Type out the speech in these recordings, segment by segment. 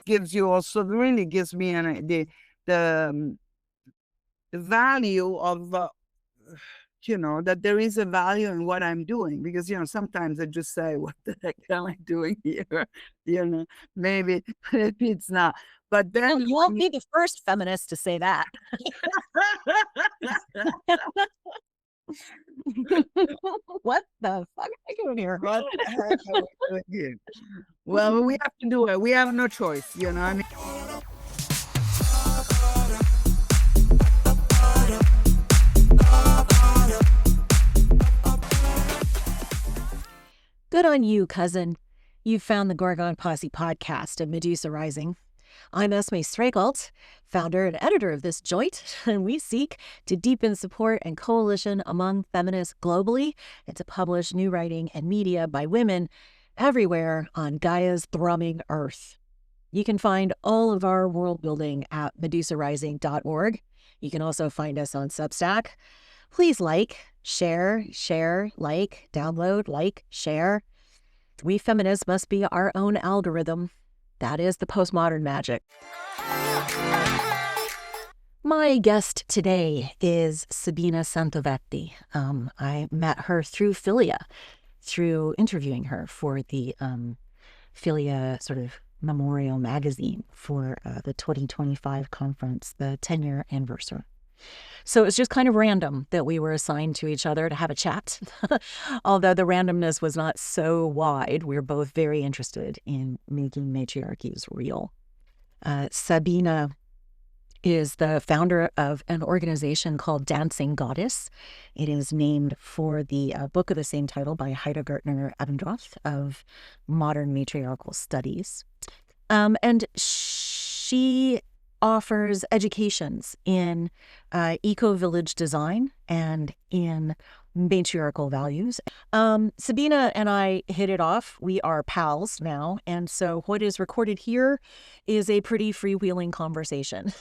Gives you also, really gives me the value of, that there is a value in what I'm doing, because, sometimes I just say, what the heck am I doing here? Maybe it's not. But then you won't be the first feminist to say that. What the fuck am I doing here? What the heck are we doing here? Well, we have to do it. We have no choice, I mean. Good on you, cousin. You've found the Gorgon Posse podcast of Medusa Rising. I'm Esme Strakelt, founder and editor of this joint, and we seek to deepen support and coalition among feminists globally and to publish new writing and media by women everywhere on Gaia's thrumming earth. You can find all of our world building at medusarising.org. You can also find us on Substack. Please share, download, share. We feminists must be our own algorithm. That is the postmodern magic. My guest today is Sabina Santovetti. I met her through Philia, through interviewing her for the Philia sort of memorial magazine for the 2025 conference, the 10-year anniversary. So it was just kind of random that we were assigned to each other to have a chat. Although the randomness was not so wide, we were both very interested in making matriarchies real. Sabina is the founder of an organization called Dancing Goddess. It is named for the book of the same title by Heide Goettner-Abendroth of Modern Matriarchal Studies. And she offers educations in Ecovillage Design and in matriarchal values. Sabina and I hit it off. We are pals now. And so what is recorded here is a pretty freewheeling conversation.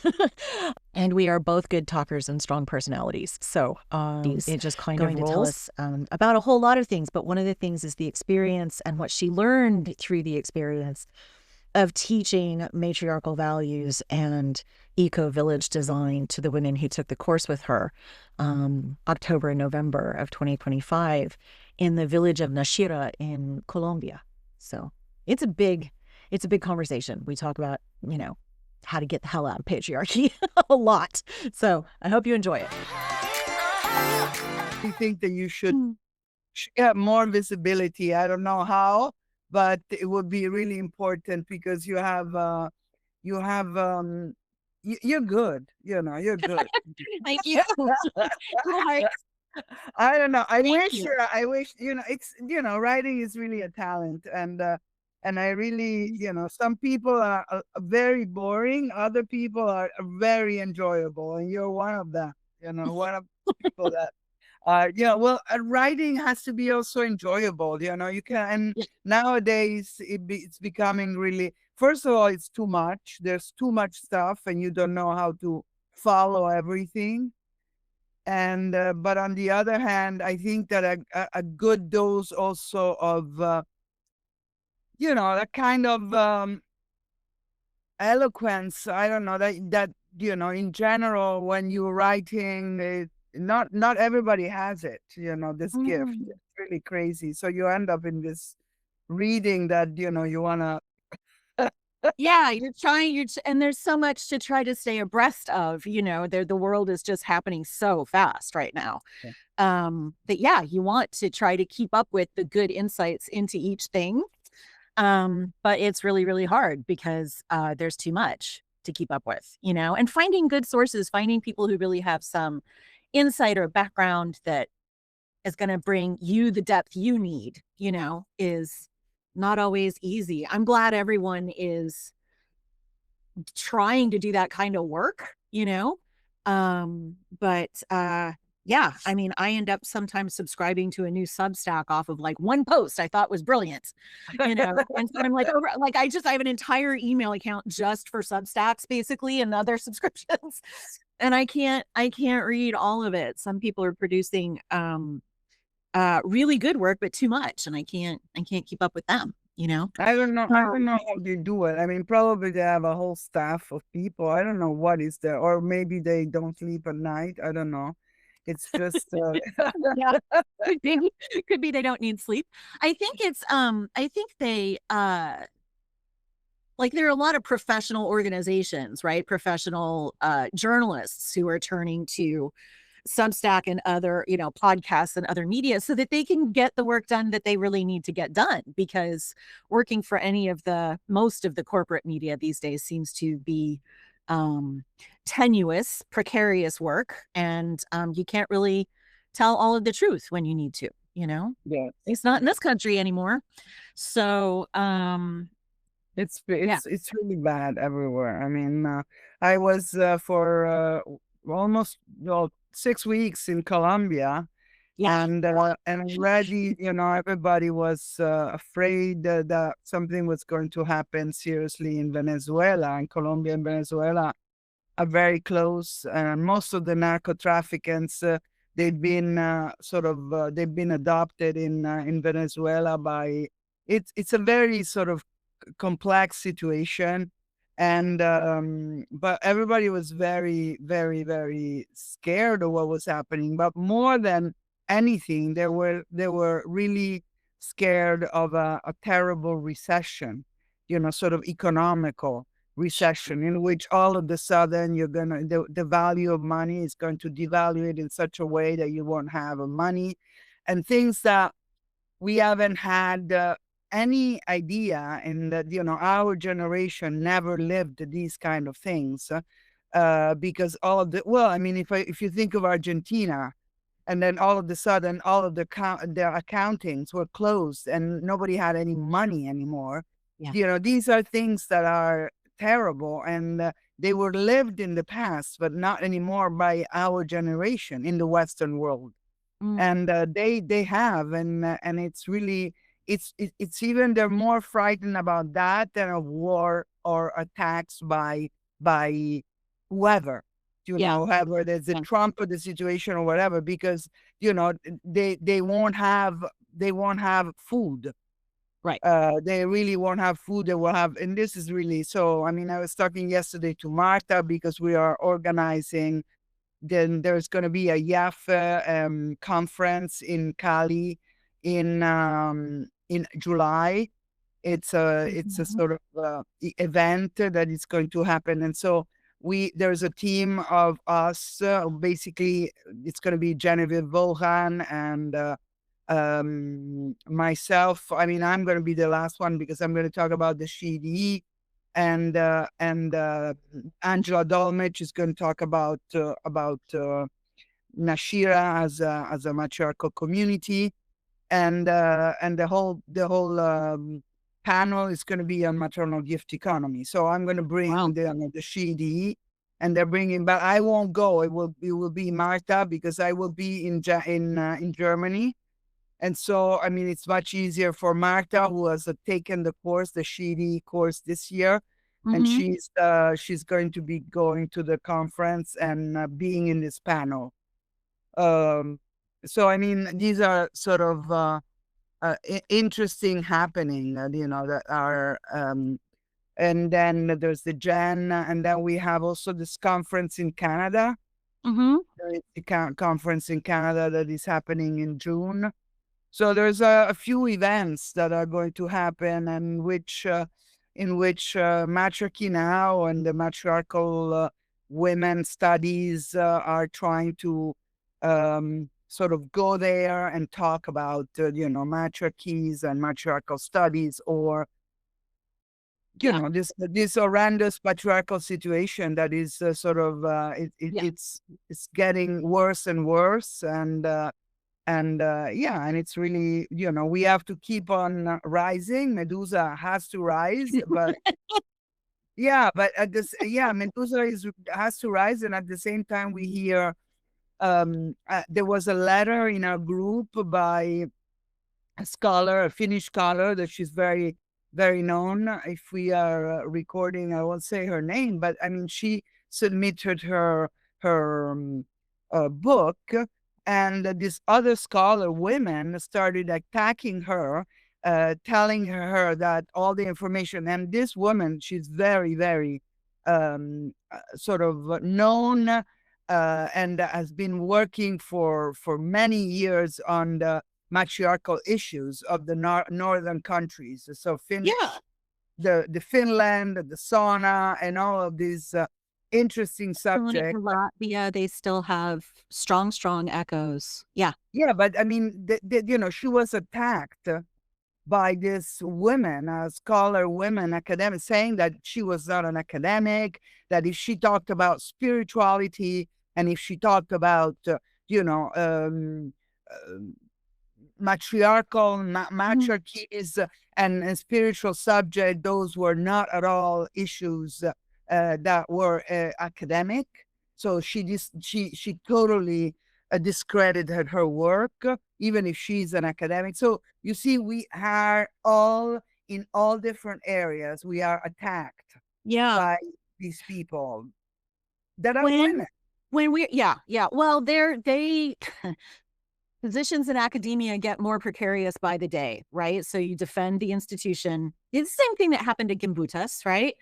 And we are both good talkers and strong personalities. So it just kind of rolls. To tell us about a whole lot of things. But one of the things is the experience and what she learned through the experience of teaching matriarchal values and eco-village design to the women who took the course with her October and November of 2025 in the village of Nashira in Colombia. So it's a big conversation. We talk about, how to get the hell out of patriarchy a lot. So I hope you enjoy it. I think that you should get more visibility. I don't know how, but it would be really important because you're good, you're good. Thank you. I don't know. I wish, it's, writing is really a talent. And I really, some people are very boring. Other people are very enjoyable. And you're one of them, one of the people that, writing has to be also enjoyable. You can, and nowadays it's becoming really, first of all, it's too much. There's too much stuff and you don't know how to follow everything. And, but on the other hand, I think that a good dose also of, a kind of, eloquence. I don't know that, in general, when you're writing, not everybody has it, this gift. It's really crazy. So you end up in this reading that, you want to. Yeah, and there's so much to try to stay abreast of, the world is just happening so fast right now. That you want to try to keep up with the good insights into each thing. But it's really, really hard because there's too much to keep up with, and finding good sources, finding people who really have some insight or background that is going to bring you the depth you need, is not always easy. I'm glad everyone is trying to do that kind of work, but I mean, I end up sometimes subscribing to a new Substack off of like one post I thought was brilliant, and so I'm like, I have an entire email account just for Substacks basically and other subscriptions. And I can't read all of it. Some people are producing really good work, but too much, and I can't keep up with them. you know? I don't know. I don't know how they do it. I mean, probably they have a whole staff of people. I don't know what is there, or maybe they don't sleep at night. I don't know. It's just Yeah. Could be. Could be they don't need sleep. I think they like there are a lot of professional organizations, right? Professional journalists who are turning to Substack and other, you know, podcasts and other media so that they can get the work done that they really need to get done. Because working for most of the corporate media these days seems to be um, tenuous, precarious work. And you can't really tell all of the truth when you need to, you know? yes. It's not in this country anymore. So, yeah. It's really bad everywhere. I mean, I was for almost 6 weeks in Colombia, Yeah. and already, everybody was afraid that something was going to happen seriously in Venezuela. And Colombia and Venezuela are very close, and most of the narco traffickants, they've been they've been adopted in Venezuela by. It's a very sort of complex situation, and but everybody was very, very, very scared of what was happening. But more than anything, they were really scared of a terrible recession, sort of economical recession, in which all of a sudden the value of money is going to devalue it in such a way that you won't have money, and things that we haven't had any idea, and that our generation never lived these kind of things, because all of the well, I mean, if you think of Argentina, and then all of a sudden all of their accountings were closed and nobody had any money anymore. Yeah. These are things that are terrible, and they were lived in the past, but not anymore by our generation in the Western world. Mm. And they have, and it's really, it's even, they're more frightened about that than of war or attacks by whoever, Yeah. whoever, there's a Yeah. Trump or the situation or whatever, because they won't have food. Right. They really won't have food. They will have, and this is really, so I mean, I was talking yesterday to Marta, because we are organizing. Then there's going to be a YAF conference in Cali in July. It's a Mhm. sort of event that is going to happen, and so there's a team of us. Basically, it's going to be Genevieve Volhan and myself. I mean, I'm going to be the last one because I'm going to talk about the SHE-EDE, and Angela Dolmich is going to talk about Nashira as a matriarchal community, and the whole panel is going to be on maternal gift economy. So I'm going to Wow. bring the SHE-EDE, and they're bringing, but I won't go. It will be Marta, because I will be in Germany. And so, I mean, it's much easier for Marta, who has taken the course, the SHE-EDE course this year, and Mhm. she's going to be going to the conference and being in this panel. Um, so, I mean, these are sort of interesting happening, that are, and then there's the Gen, and then we have also this conference in Canada. Mhm. There is a conference in Canada that is happening in June. So there's a few events that are going to happen, and in which Matriarchy Now and the matriarchal women studies are trying to sort of go there and talk about matriarchies and matriarchal studies, or Yeah. this horrendous patriarchal situation that is sort of Yeah. it's getting worse and worse, and yeah, and it's really, we have to keep on rising. Medusa has to rise, but yeah, but Medusa has to rise, and at the same time we hear there was a letter in our group by a scholar, a Finnish scholar, that she's very, very known. If we are recording, I won't say her name, but I mean, she submitted her book, and this other scholar, women, started attacking her, telling her that all the information, and this woman, she's very, very sort of known and has been working for many years on the matriarchal issues of the northern countries. So Yeah. the Finland, the sauna, and all of these interesting subjects. Latvia, they still have strong, strong echoes. Yeah. Yeah, but I mean, she was attacked by this women, scholar women, academic, saying that she was not an academic, that if she talked about spirituality and if she talked about, matriarchal matriarchies and spiritual subject, those were not at all issues that were academic. So she totally discredited her work, even if she's an academic. So you see, we are all in all different areas. We are attacked by these people that are women. Well, they positions in academia get more precarious by the day, right? So you defend the institution. It's the same thing that happened to Gimbutas, right?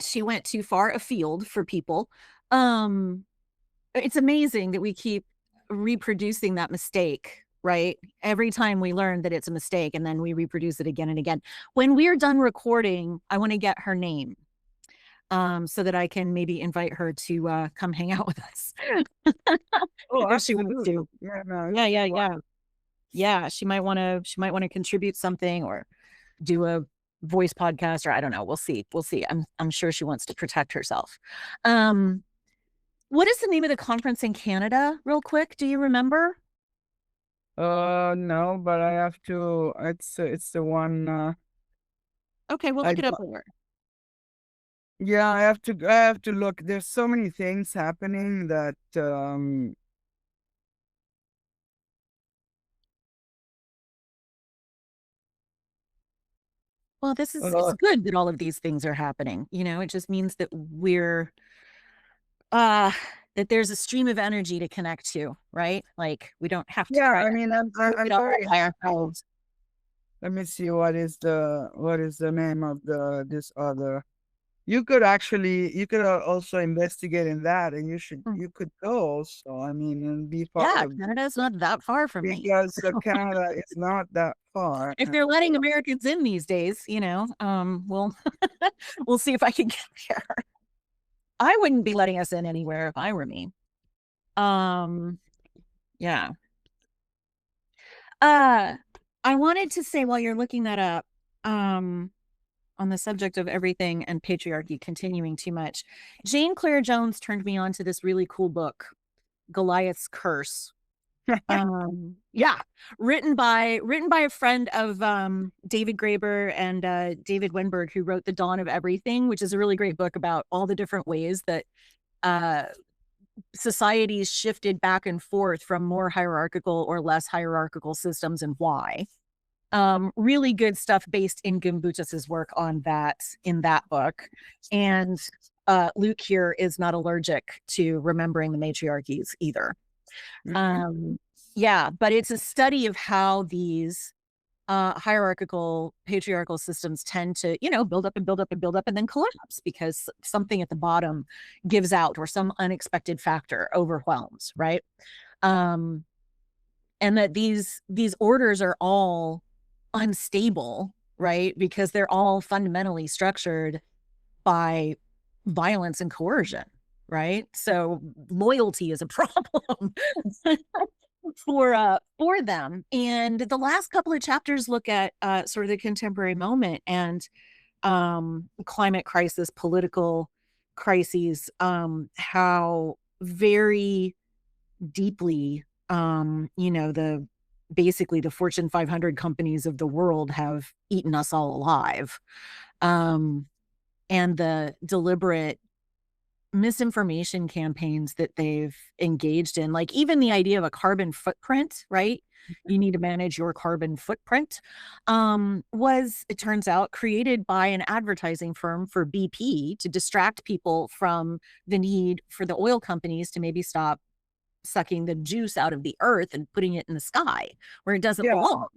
She went too far afield for people. It's amazing that we keep reproducing that mistake, right? Every time we learn that it's a mistake, and then we reproduce it again and again. When we're done recording, I want to get her name so that I can maybe invite her to come hang out with us. Oh, she wants to. Yeah, no, yeah. She might want to contribute something or do a voice podcast, or I don't know. We'll see. I'm sure she wants to protect herself. What is the name of the conference in Canada, real quick? Do you remember? No, but I have to. It's the one. Okay, we'll look it up later. Yeah, I have to look. There's so many things happening that well, this is it's good that all of these things are happening. It just means that we're that there's a stream of energy to connect to, right? Like we don't have to. Yeah, I mean, I'm very by ourselves. Let me see what is the name of this other. You could also investigate in that, and you could go also. I mean, and be part of. Canada's not that far from me. Because Canada is not that far. If they're letting Americans in these days, we'll we'll see if I can get there. I wouldn't be letting us in anywhere if I were me. Yeah. I wanted to say, while you're looking that up, on the subject of everything and patriarchy continuing too much, Jane Clare Jones turned me on to this really cool book, Goliath's Curse. Written by a friend of David Graeber and David Wenberg, who wrote The Dawn of Everything, which is a really great book about all the different ways that societies shifted back and forth from more hierarchical or less hierarchical systems, and why. Really good stuff based in Gimbutas's work on that in that book. And Luke here is not allergic to remembering the matriarchies either. But it's a study of how these hierarchical patriarchal systems tend to, build up and build up and build up and then collapse because something at the bottom gives out or some unexpected factor overwhelms, right? And that these orders are all unstable, right? Because they're all fundamentally structured by violence and coercion, right? So loyalty is a problem for them. And the last couple of chapters look at sort of the contemporary moment and climate crisis, political crises, how very deeply basically the Fortune 500 companies of the world have eaten us all alive. And the deliberate misinformation campaigns that they've engaged in, like even the idea of a carbon footprint, right? You need to manage your carbon footprint, was, it turns out, created by an advertising firm for BP to distract people from the need for the oil companies to maybe stop sucking the juice out of the earth and putting it in the sky where it doesn't Yeah. belong,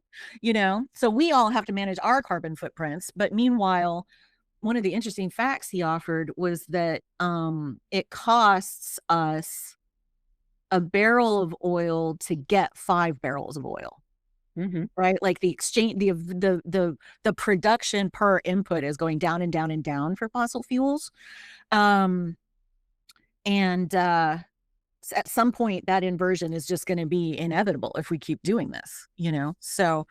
you know? So we all have to manage our carbon footprints. But meanwhile, one of the interesting facts he offered was that it costs us a barrel of oil to get 5 barrels of oil. Right, like the exchange, the production per input is going down and down and down for fossil fuels, and at some point that inversion is just going to be inevitable if we keep doing this, you know. So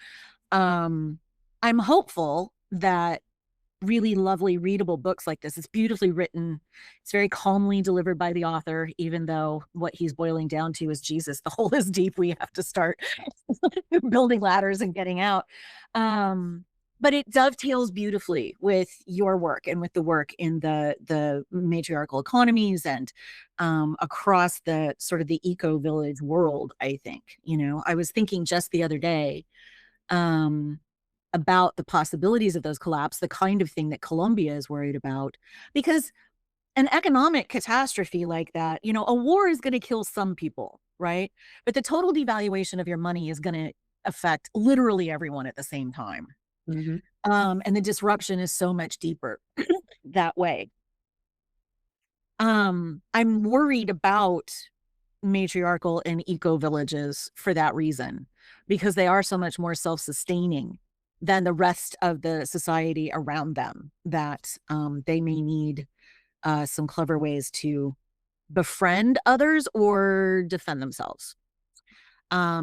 I'm hopeful that really lovely readable books like this, it's beautifully written, it's very calmly delivered by the author, even though what he's boiling down to is Jesus, the hole is deep, we have to start building ladders and getting out. But it dovetails beautifully with your work and with the work in the matriarchal economies and across the sort of the eco village world. I think, you know, I was thinking just the other day about the possibilities of those collapse, the kind of thing that Colombia is worried about, because an economic catastrophe like that, you know, a war is going to kill some people, right? But the total devaluation of your money is going to affect literally everyone at the same time. And the disruption is so much deeper that way. I'm worried about matriarchal and eco villages for that reason, because they are so much more self-sustaining than the rest of the society around them, that they may need some clever ways to befriend others or defend themselves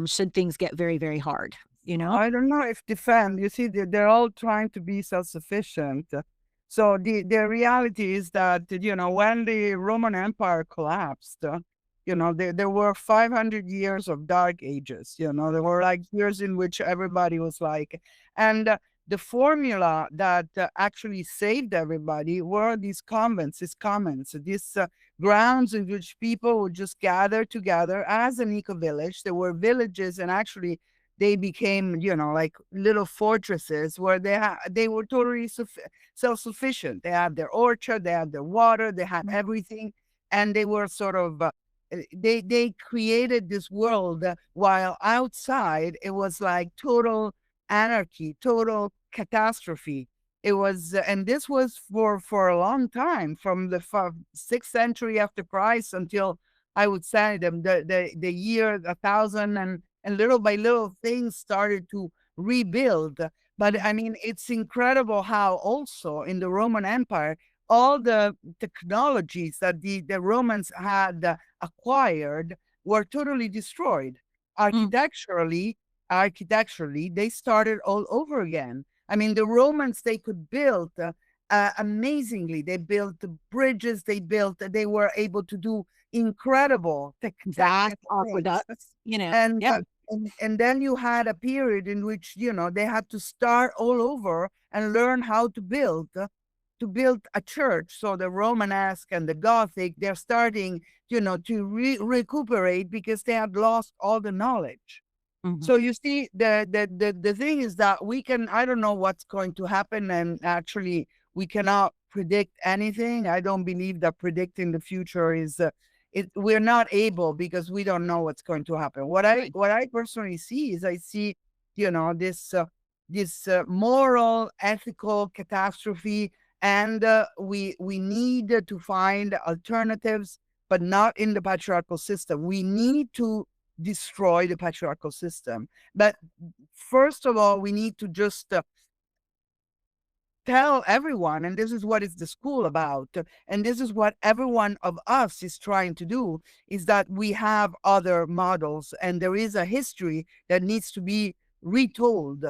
should things get very, very hard, you know? I don't know if defend, you see, they're all trying to be self-sufficient. So the reality is that, you know, when the Roman Empire collapsed, you know, there were 500 years of dark ages, you know, there were like years in which everybody was like, and the formula that actually saved everybody were these convents, these commons, these grounds in which people would just gather together as an eco-village. There were villages, and actually they became, you know, like little fortresses where they were totally self-sufficient. They had their orchard, they had their water, they had everything, and they were sort of they created this world while outside it was like total anarchy, total catastrophe. It was, and this was for a long time, from the 6th century after Christ until, I would say, the year 1000, and little by little things started to rebuild. But I mean, it's incredible how also in the Roman Empire, all the technologies that the Romans had acquired were totally destroyed. Architecturally, they started all over again. I mean, the Romans, they could build amazingly. They built bridges, they were able to do incredible Vast aqueducts, you know. and, Yeah. and then you had a period in which, you know, they had to start all over and learn how to build a church. So the Romanesque and the Gothic, they're starting, you know, to recuperate because they had lost all the knowledge. So you see, the thing is that we can, I don't know what's going to happen, and actually we cannot predict anything. I don't believe that predicting the future is we're not able, because we don't know what's going to happen. What I personally see is, I see, you know, this moral, ethical catastrophe, and we need to find alternatives, but not in the patriarchal system. We need to destroy the patriarchal system. But first of all, we need to just tell everyone, and this is what is the school about, and this is what every one of us is trying to do, is that we have other models, and there is a history that needs to be retold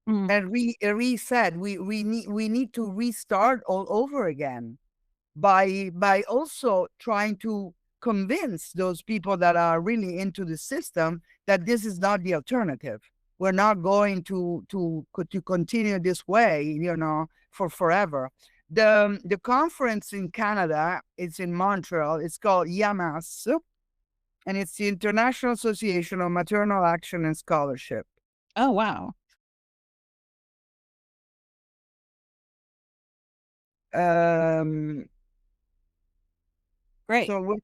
and reset. We need to restart all over again by also trying to convince those people that are really into the system that this is not the alternative. We're not going to continue this way, you know, for forever. The conference in Canada, it's in Montreal. It's called YAMAS, and it's the International Association of Maternal Action and Scholarship. Oh, wow. Um, Great. so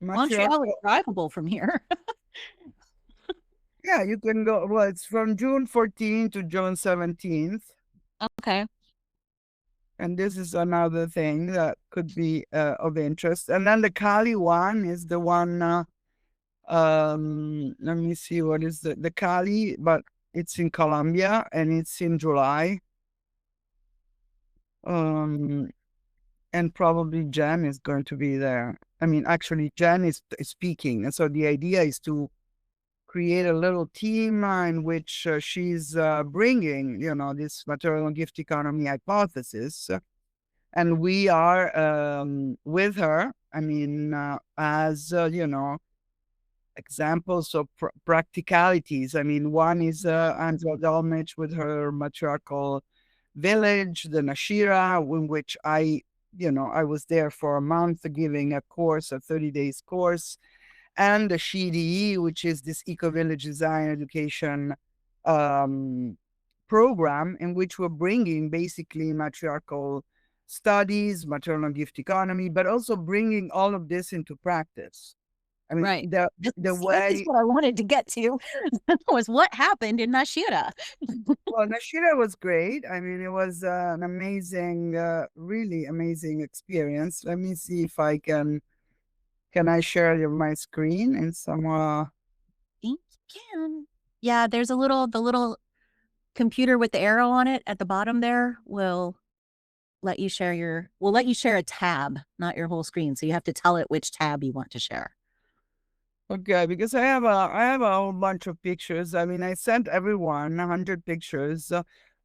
Montreal is Matriarchal. drivable from here. Yeah, you can go. Well, it's from June 14th to June 17th. Okay. And this is another thing that could be of interest. And then the Cali one is the one, let me see, what is the Cali, but it's in Colombia and it's in July. And probably Jen is going to be there. I mean, actually, Jen is speaking. And so the idea is to create a little team in which she's bringing, this maternal gift economy hypothesis. And we are with her, I mean, as, examples of practicalities. I mean, one is Angela Dolmich with her matriarchal village, the Nashira, in which I was there for a month giving a course, a 30 days course, and the SHE-EDE, which is this Ecovillage Design Education program, in which we're bringing basically matriarchal studies, maternal gift economy, but also bringing all of this into practice. I mean, Right. the This is way. what I wanted to get to was what happened in Nashira. Well, Nashira was great. I mean, it was an amazing, really amazing experience. Let me see if I can I share my screen in some. Think you can. Yeah, there's the little computer with the arrow on it at the bottom there will let you share a tab, not your whole screen. So you have to tell it which tab you want to share. Okay, because I have a whole bunch of pictures. I mean, I sent everyone 100 pictures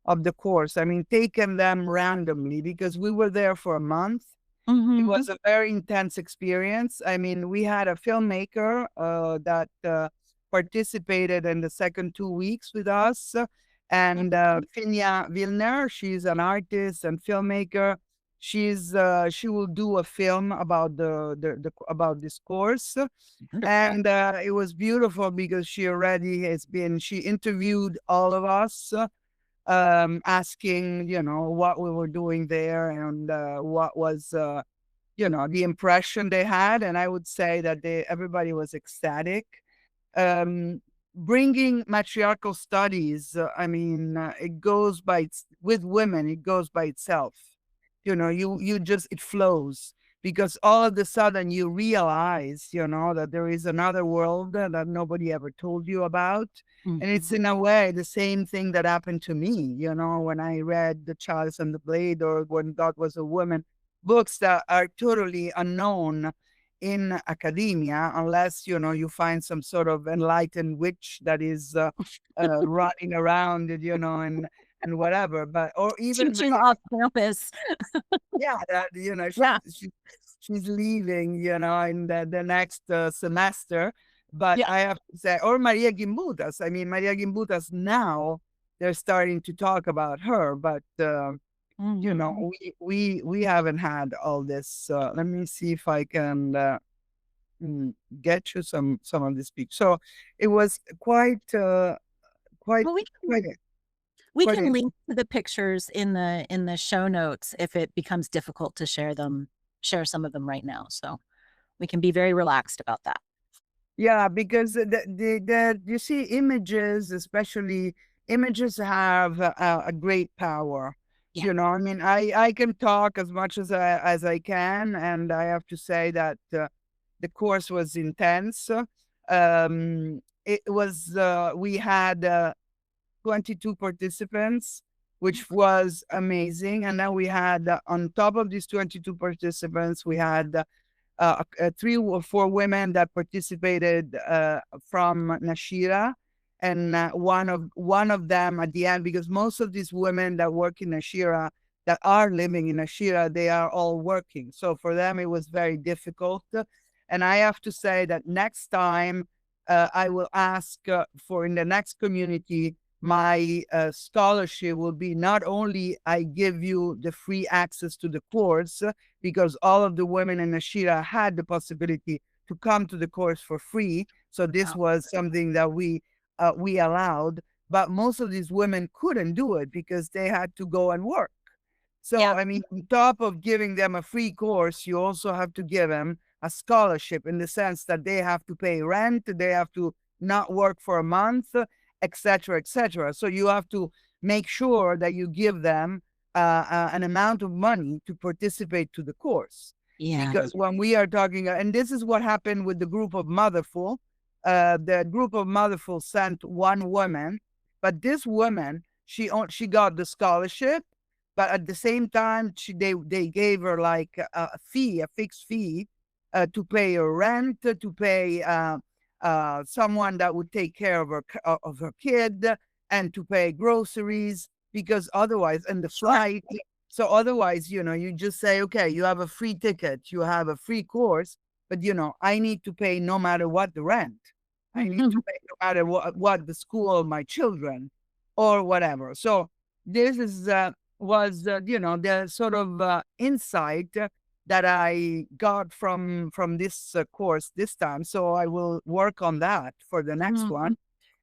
of the course. I mean, taken them randomly because we were there for a month. It was a very intense experience. I mean, we had a filmmaker that participated in the second 2 weeks with us, and Finia Vilner. She's an artist and filmmaker. She will do a film about about this course, and it was beautiful because she interviewed all of us, asking what we were doing there and what was the impression they had. And I would say that everybody was ecstatic. Um, Bringing matriarchal studies, I mean, it goes with women, it goes by itself. It flows, because all of a sudden you realize, that there is another world that nobody ever told you about. And it's in a way the same thing that happened to me, when I read The Chalice and the Blade, or When God Was a Woman, books that are totally unknown in academia, unless you find some sort of enlightened witch that is running around, and whatever. But or even Teaching off campus. yeah, that Yeah. she's leaving, in the next semester. But Yeah. I have to say, or Maria Gimbutas. I mean, Maria Gimbutas now they're starting to talk about her, but we haven't had all this. Let me see if I can get you some of this speech. So it was quite quite Well, quite we quite can link to the pictures in the show notes if it becomes difficult to share some of them right now. So we can be very relaxed about that. Yeah, because you see, images, especially images, have a great power. Yeah. I mean, I can talk as much as I can, and I have to say that the course was intense. It was we had 22 participants, which was amazing, and then we had on top of these 22 participants, we had 3 or 4 women that participated from Nashira, and one of them at the end, because most of these women that work in Nashira, that are living in Nashira, they are all working. So for them, it was very difficult. And I have to say that next time, I will ask for in the next community, my scholarship will be not only I give you the free access to the course, because all of the women in Nashira had the possibility to come to the course for free. So this was something that we allowed, but most of these women couldn't do it because they had to go and work. So, I mean, on top of giving them a free course, you also have to give them a scholarship in the sense that they have to pay rent, they have to not work for a month, etc., etc. So you have to make sure that you give them an amount of money to participate to the course. Yeah. Because when we are talking, and this is what happened with the group of Motherful, the group of Motherful sent one woman, but this woman, she got the scholarship, but at the same time, they gave her like a fee, a fixed fee, to pay her rent, to pay someone that would take care of her kid, and to pay groceries, because otherwise, and the flight. So otherwise, you just say, okay, you have a free ticket, you have a free course, but I need to pay no matter what the rent. I need to pay no matter what the school of my children or whatever. So this was the sort of insight that I got from this course this time. So I will work on that for the next one.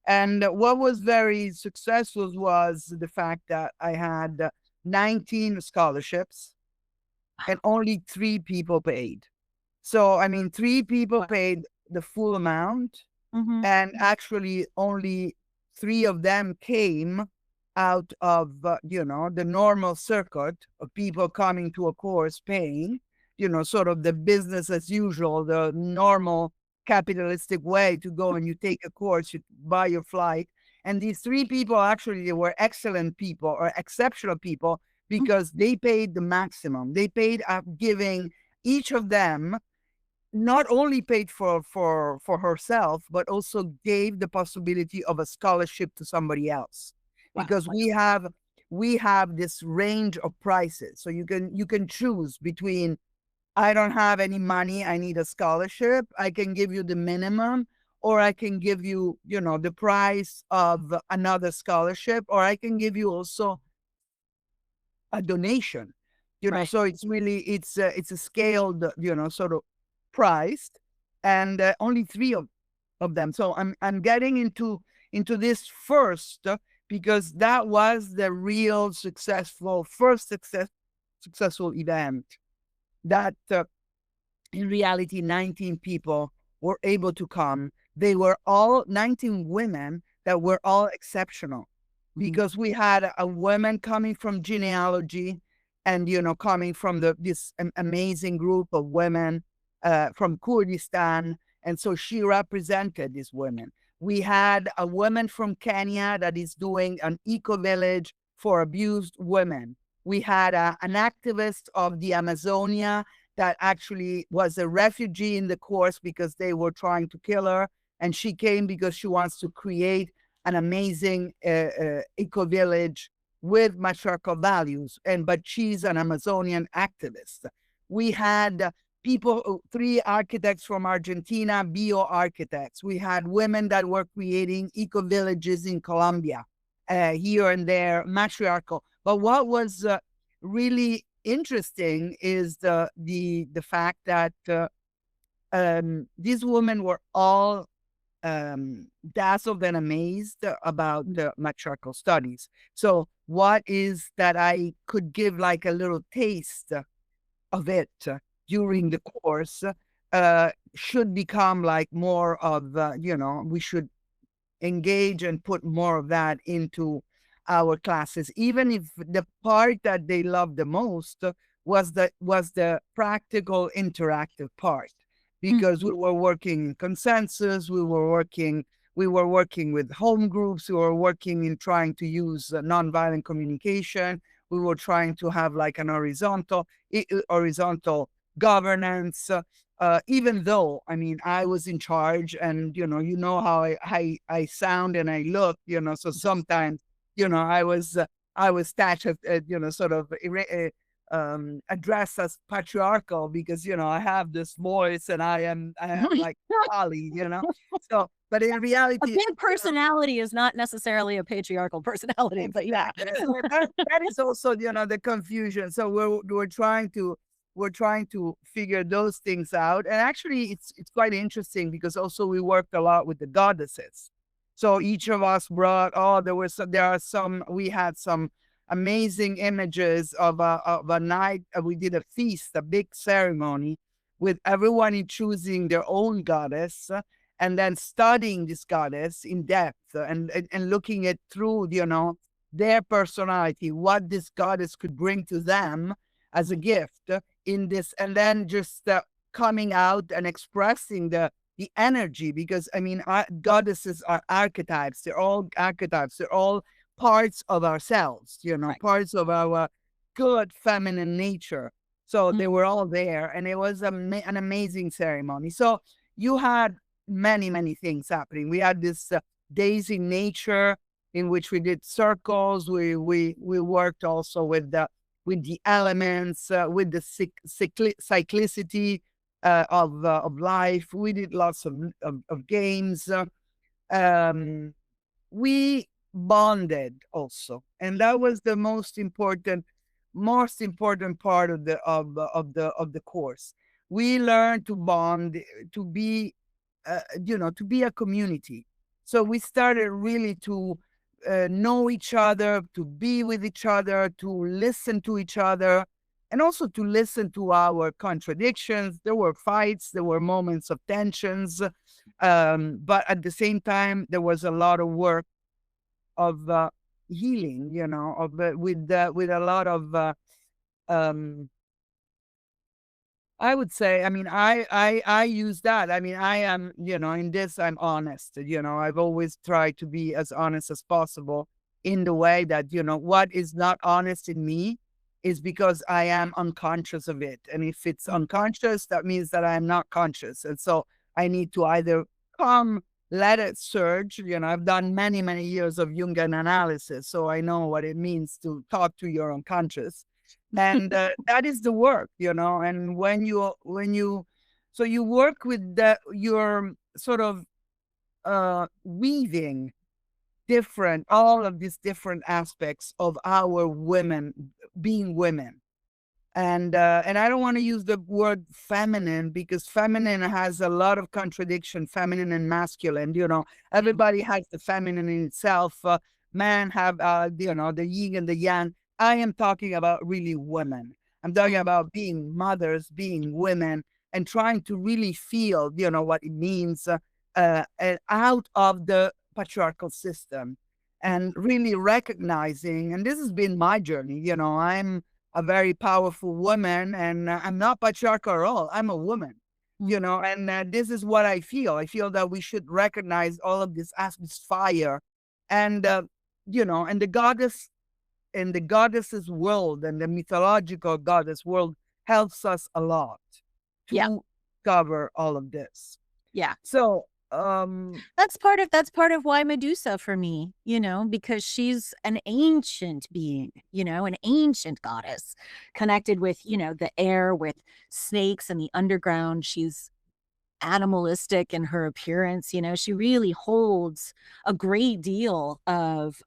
And what was very successful was the fact that I had 19 scholarships and only 3 people paid. So, I mean, 3 people paid the full amount, and actually only 3 of them came out of, the normal circuit of people coming to a course paying, sort of the business as usual, the normal capitalistic way to go and you take a course, you buy your flight. And these 3 people actually, they were excellent people or exceptional people because they paid the maximum. They paid giving each of them not only paid for herself, but also gave the possibility of a scholarship to somebody else. Wow. Because we have this range of prices. So you can choose between, I don't have any money, I need a scholarship, I can give you the minimum, or I can give you, the price of another scholarship, or I can give you also a donation, right. So it's really, it's a scaled, sort of priced, and only 3 of them. So I'm getting into this first, because that was the real successful event that in reality 19 people were able to come. They were all 19 women that were all exceptional, because we had a woman coming from genealogy and coming from this amazing group of women from Kurdistan, and so she represented these women. We had a woman from Kenya that is doing an eco-village for abused women. We had an activist of the Amazonia that actually was a refugee in the course because they were trying to kill her, and she came because she wants to create an amazing eco-village with matriarchal values, but she's an Amazonian activist. We had people, 3 architects from Argentina, bio-architects. We had women that were creating eco-villages in Colombia, here and there, matriarchal. But what was really interesting is the fact that these women were all dazzled and amazed about the matriarchal studies. So what is that I could give like a little taste of it during the course should become like more of, we should engage and put more of that into our classes, even if the part that they loved the most was the practical interactive part, because we were working in consensus, we were working with home groups, we were working in trying to use nonviolent communication, we were trying to have like an horizontal governance, even though, I mean, I was in charge, and how I sound and I look, so sometimes, I was attached, sort of addressed as patriarchal because, I have this voice and I am like Polly, so, but in reality, a big personality is not necessarily a patriarchal personality, but yeah. that is also, the confusion. So we're trying to figure those things out. And actually it's quite interesting because also we worked a lot with the goddesses. So each of us brought, we had some amazing images of a night. We did a feast, a big ceremony with everyone in choosing their own goddess, and then studying this goddess in depth, and looking at through, their personality, what this goddess could bring to them as a gift in this, and then just coming out and expressing the energy, because I mean, goddesses are archetypes. They're all archetypes. They're all parts of ourselves, Right. parts of our good feminine nature. So they Mm. were all there, and it was an amazing ceremony. So you had many, many things happening. We had this days in nature in which we did circles. We worked also with the elements, with the cyclicity of life. We did lots of games. We bonded also, and that was the most important part of the course. We learned to bond, to be to be a community. So we started really to know each other, to be with each other, to listen to each other, and also to listen to our contradictions. There were fights, there were moments of tensions, but at the same time, there was a lot of work of healing, with a lot of um, I would say, I mean, I use that. I mean, I am, in this, I'm honest. I've always tried to be as honest as possible, in the way that, what is not honest in me is because I am unconscious of it. And if it's unconscious, that means that I am not conscious. And so I need to either come, let it surge. I've done many, many years of Jungian analysis, so I know what it means to talk to your unconscious. And that is the work, and so you work with you're sort of weaving all of these different aspects of our women being women. And I don't want to use the word feminine, because feminine has a lot of contradiction, feminine and masculine. Everybody has the feminine in itself. Men have the yin and the yang. I am talking about really women. I'm talking about being mothers, being women, and trying to really feel what it means out of the patriarchal system, and really recognizing. And this has been my journey. I'm a very powerful woman, and I'm not patriarchal at all. I'm a woman, and this is what I feel. I feel that we should recognize all of this as this fire, and and the goddess, and the goddess's world, and the mythological goddess world helps us a lot Yeah. to cover all of this. Yeah. So that's part of why Medusa for me, because she's an ancient being, an ancient goddess connected with, the air, with snakes and the underground. She's animalistic in her appearance. She really holds a great deal of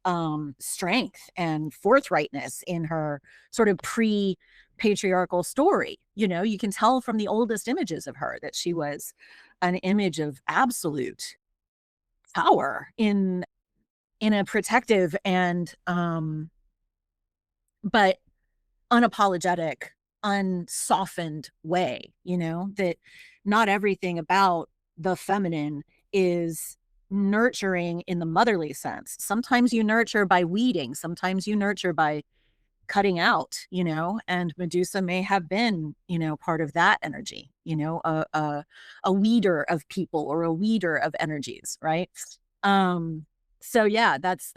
strength and forthrightness in her sort of pre-patriarchal story. You can tell from the oldest images of her that she was an image of absolute power in a protective and but unapologetic, unsoftened way, that not everything about the feminine is nurturing in the motherly sense. Sometimes you nurture by weeding, sometimes you nurture by cutting out, and Medusa may have been, part of that energy, a weeder of people, or a weeder of energies, right? So yeah, that's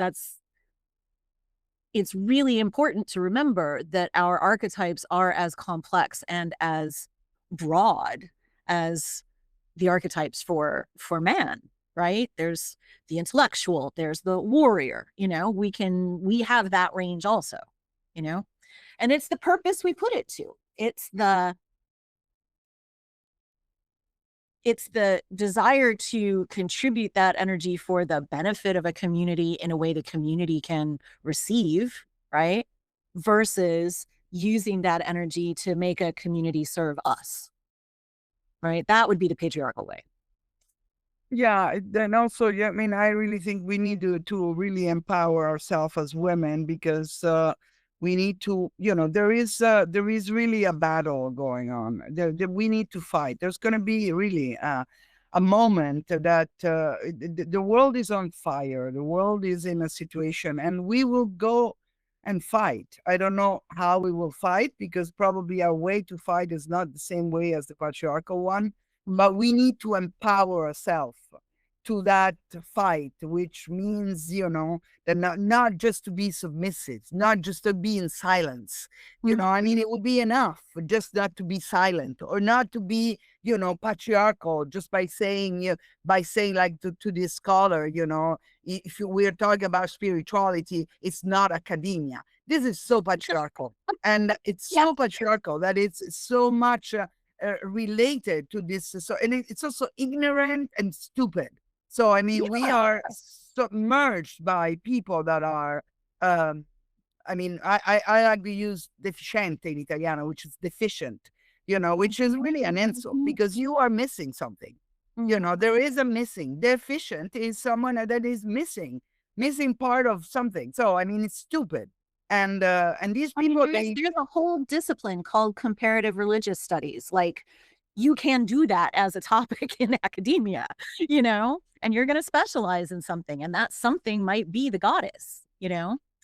it's really important to remember that our archetypes are as complex and as broad as the archetypes for man, right? There's the intellectual, there's the warrior, we have that range also, and it's the purpose we put it to. It's the desire to contribute that energy for the benefit of a community in a way the community can receive, right? Versus using that energy to make a community serve us, right? That would be the patriarchal way. Yeah, then also, yeah, I mean, I really think we need to really empower ourselves as women, because We need to, there is really a battle going on. We need to fight. There's going to be really a moment that the world is on fire. The world is in a situation, and we will go and fight. I don't know how we will fight, because probably our way to fight is not the same way as the patriarchal one, but we need to empower ourselves to that fight, which means, that not just to be submissive, not just to be in silence. I mean, it would be enough just not to be silent, or not to be, patriarchal, just by saying, like to this scholar, if we're talking about spirituality, it's not academia. This is so patriarchal. And it's so patriarchal that it's so much related to this. So, and it's also ignorant and stupid. So, I mean, we are submerged by people that are, I mean, I like to use deficiente in Italiano, which is deficient, which is really an insult, because you are missing something. There is a missing. Deficient is someone that is missing part of something. So, I mean, it's stupid. And these people, there's a whole discipline called comparative religious studies. Like, you can do that as a topic in academia, and you're going to specialize in something, and that something might be the goddess,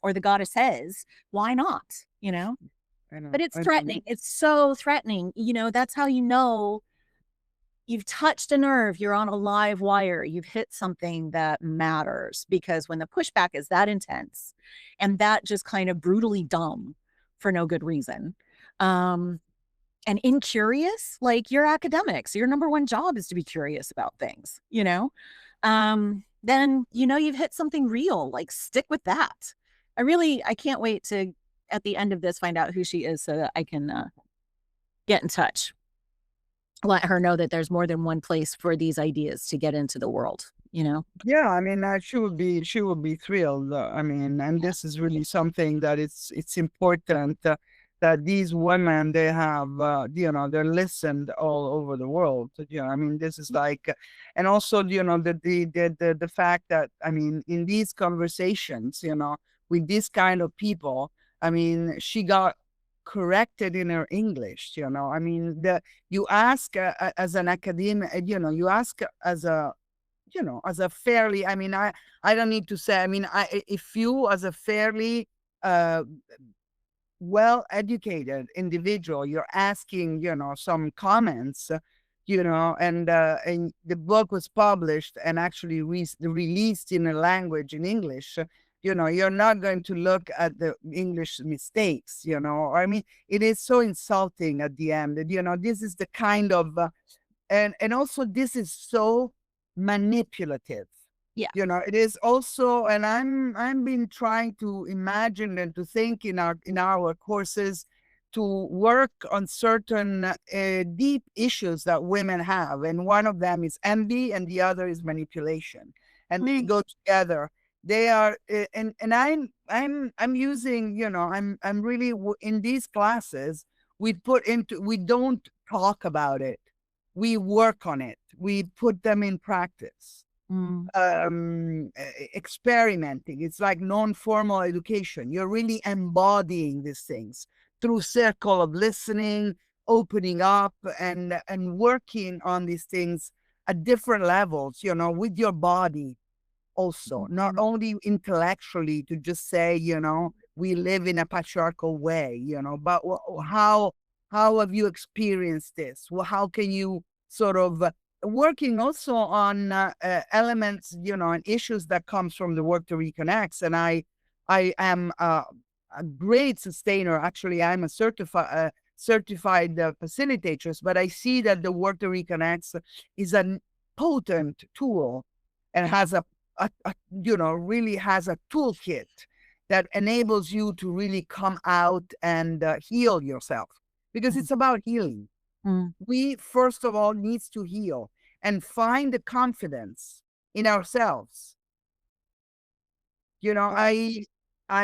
or the goddesses. Why not? I know. But it's threatening. It's so threatening. That's how you've touched a nerve. You're on a live wire. You've hit something that matters, because when the pushback is that intense and that just kind of brutally dumb for no good reason, and incurious, like, you're academics, your number one job is to be curious about things, then, you've hit something real. Like, stick with that. I can't wait to, at the end of this, find out who she is, so that I can get in touch. Let her know that there's more than one place for these ideas to get into the world, Yeah, I mean, she would be thrilled. I mean, and this is really something that it's important that these women, they have, they're listened all over the world. I mean, this is like, and also, the fact that, I mean, in these conversations, with this kind of people, I mean, she got corrected in her English. I mean, you ask as an academic, you ask as a, as a fairly, I mean, I don't need to say, I mean, if you, as a fairly well-educated individual, you're asking, some comments, and the book was published and actually released in a language, in English, you're not going to look at the English mistakes, I mean, it is so insulting at the end. This is the kind of, and also this is so manipulative. Yeah. It is also, and I'm been trying to imagine and to think in our courses, to work on certain deep issues that women have, and one of them is envy, and the other is manipulation, and they go together. They are, and I'm using, I'm really, in these classes, we don't talk about it, we work on it, we put them in practice. Experimenting. It's like non-formal education. You're really embodying these things through circle of listening, opening up, and working on these things at different levels, with your body also, not only intellectually, to just say, we live in a patriarchal way, but how have you experienced this? Well, how can you sort of working also on elements, and issues that comes from the work to Reconnects. And I am a great sustainer. Actually, I'm a certified facilitator, but I see that the work to Reconnects is a potent tool, and has really has a toolkit that enables you to really come out and heal yourself, because it's about healing. We, first of all, needs to heal and find the confidence in ourselves. I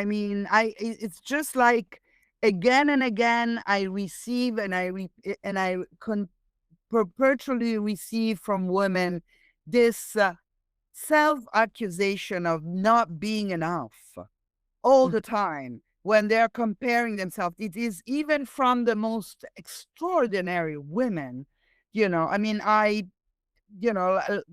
mean, it's just like, again and again, I receive, and I perpetually receive from women this self-accusation of not being enough all the time. when they're comparing themselves. It is even from the most extraordinary women. I mean,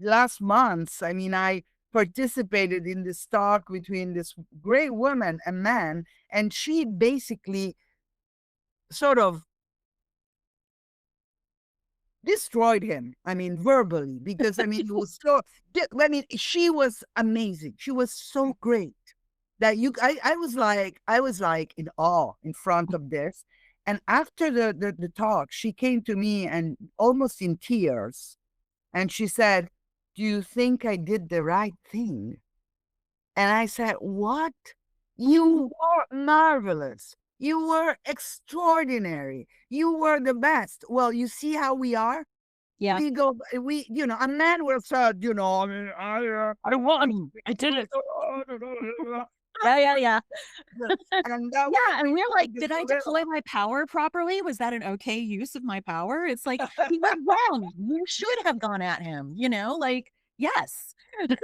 last month, I mean, I participated in this talk between this great woman and man, and she basically sort of destroyed him. I mean, verbally, because I mean, it was so. I mean, she was amazing. She was so great that I was like in awe in front of this. And after the talk, she came to me and almost in tears, and she said, "Do you think I did the right thing?" And I said, "What? You were marvelous. You were extraordinary. You were the best. Well, you see how we are? Yeah. A man will say, I mean, I won. I did it. Yeah. And yeah, and we're like, did I deploy my power properly? Was that an okay use of my power? It's like, he went wrong. You should have gone at him, like, yes. and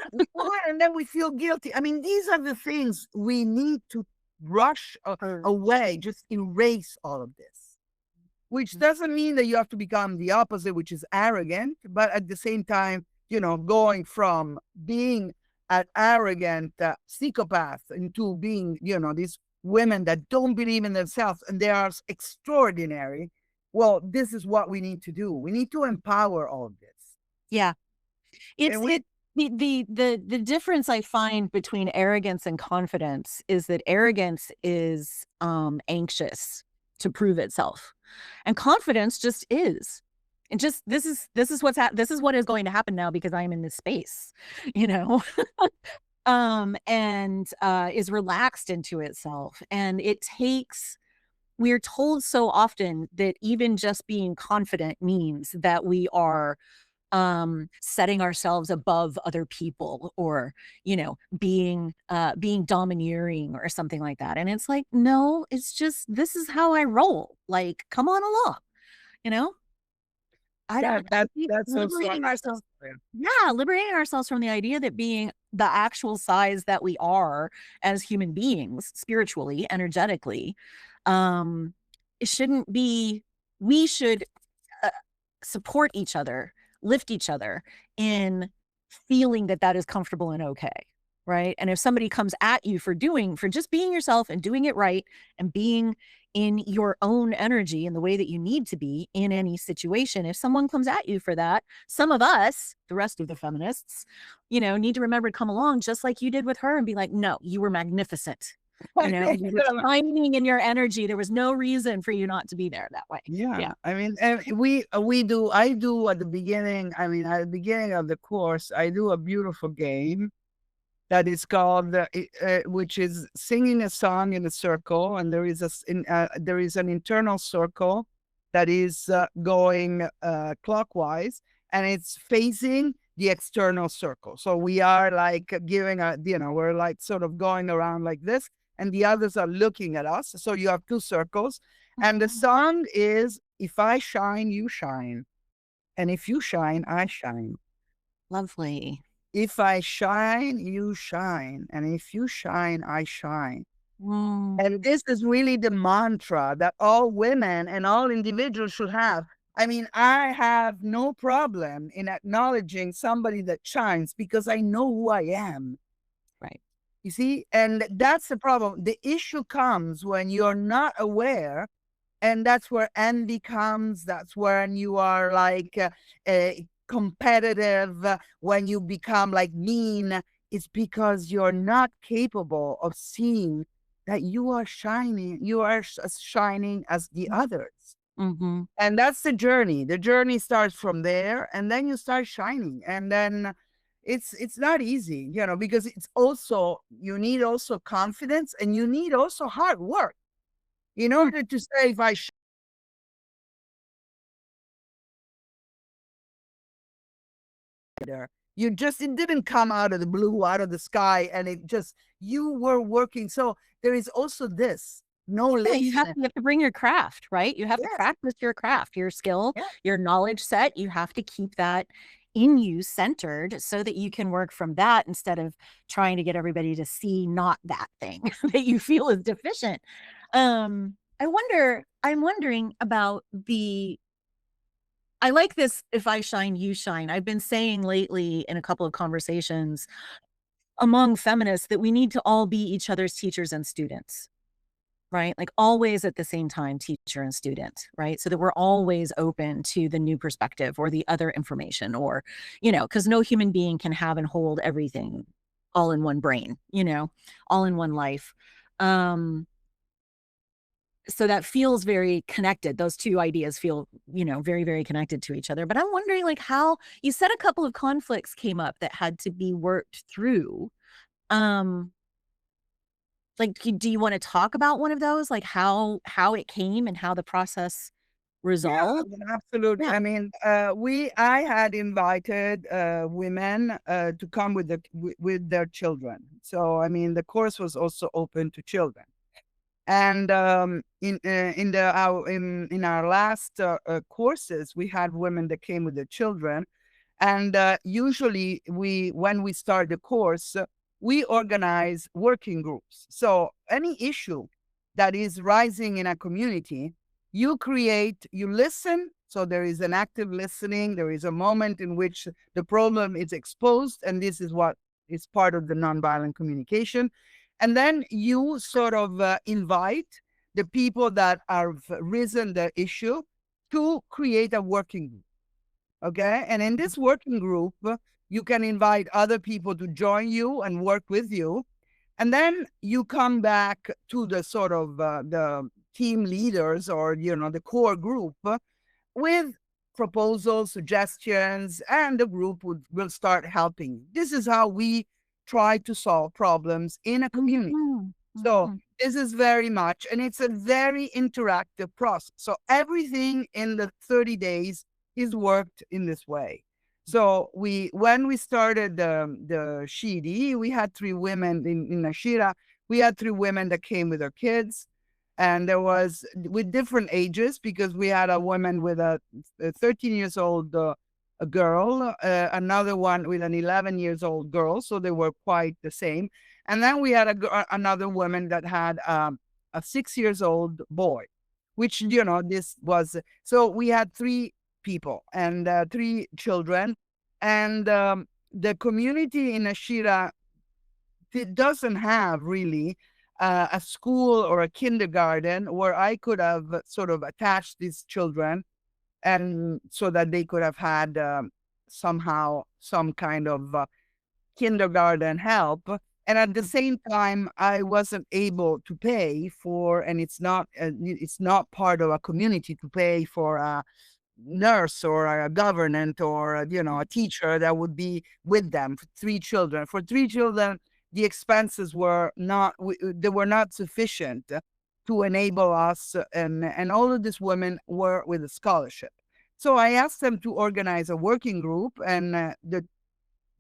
then we feel guilty. I mean, these are the things we need to brush away, just erase all of this. Which doesn't mean that you have to become the opposite, which is arrogant, but at the same time, going from being an arrogant psychopath into being, these women that don't believe in themselves and they are extraordinary. Well, this is what we need to do. We need to empower all of this. Yeah. The difference I find between arrogance and confidence is that arrogance is anxious to prove itself, and confidence just is. And just this is what is going to happen now because I'm in this space, and is relaxed into itself. And we're told so often that even just being confident means that we are setting ourselves above other people, or being domineering or something like that. And it's like, no, it's just, this is how I roll. Like, come on along, that's liberating ourselves. Yeah, liberating ourselves from the idea that being the actual size that we are as human beings, spiritually, energetically, it shouldn't be. We should support each other, lift each other in feeling that that is comfortable and okay, right? And if somebody comes at you for just being yourself and doing it right and being in your own energy in the way that you need to be in any situation, if someone comes at you for that, some of us, the rest of the feminists, need to remember to come along just like you did with her and be like, no, you were magnificent. You were timing in your energy. There was no reason for you not to be there that way. Yeah. I mean, I do at the beginning, at the beginning of the course, I do a beautiful game that is called, which is singing a song in a circle. And there is an internal circle that is going clockwise, and it's facing the external circle. So we are like we're like sort of going around like this, and the others are looking at us. So you have two circles. And the song is, if I shine, you shine. And if you shine, I shine. Lovely. If I shine, you shine. And if you shine, I shine. And this is really the mantra that all women and all individuals should have. I mean, I have no problem in acknowledging somebody that shines because I know who I am. Right. You see, and that's the problem. The issue comes when you're not aware, and that's where envy comes. That's when you are like competitive, when you become like mean. It's because you're not capable of seeing that you are shining. You are as shining as the others. Mm-hmm. And that's the journey. The journey starts from there, and then you start shining. And then it's not easy, because you need also confidence, and you need also hard work in order to say, if I it didn't come out of the blue, out of the sky, and you were working. So there is also this. No, you have to bring your craft, right? You have to practice your craft, your skill, your knowledge set. You have to keep that in you centered so that you can work from that instead of trying to get everybody to see not that thing that you feel is deficient. I'm wondering about I like this, if I shine, you shine. I've been saying lately in a couple of conversations among feminists that we need to all be each other's teachers and students, right? Like always at the same time, teacher and student, right? So that we're always open to the new perspective or the other information, or, because no human being can have and hold everything all in one brain, all in one life. So that feels very connected. Those two ideas feel, very, very connected to each other. But I'm wondering, like, how you said a couple of conflicts came up that had to be worked through. Like, do you want to talk about one of those, like how it came and how the process Yeah, resolved? absolutely. Yeah. I mean, I had invited women to come with their children. So, I mean, the course was also open to children. And in our last courses, we had women that came with their children, and usually when we start the course, we organize working groups. So any issue that is rising in a community, you listen. So there is an active listening. There is a moment in which the problem is exposed, and this is what is part of the nonviolent communication. And then you sort of invite the people that have risen the issue to create a working group. Okay. And in this working group, you can invite other people to join you and work with you. And then you come back to the sort of the team leaders, or, the core group, with proposals, suggestions, and the group will start helping. This is how we try to solve problems in a community. Mhm, So mhm. this is very much, and it's a very interactive process. So everything in the 30 days is worked in this way. So when we started the SHE-EDE, we had three women in Ashira. We had three women that came with their kids, and there was with different ages, because we had a woman with a 13 years old a girl, another one with an 11 years old girl. So they were quite the same. And then we had another woman that had a 6 years old boy, which, this was, so we had three people and three children. And the community in Ashira, it doesn't have really a school or a kindergarten where I could have sort of attached these children, and so that they could have had somehow some kind of kindergarten help. And at the same time, I wasn't able to pay for, and it's not part of a community to pay for a nurse or a governant or a teacher that would be with them for three children. For three children, the expenses were not they were not sufficient to enable us, and all of these women were with a scholarship. So I asked them to organize a working group, and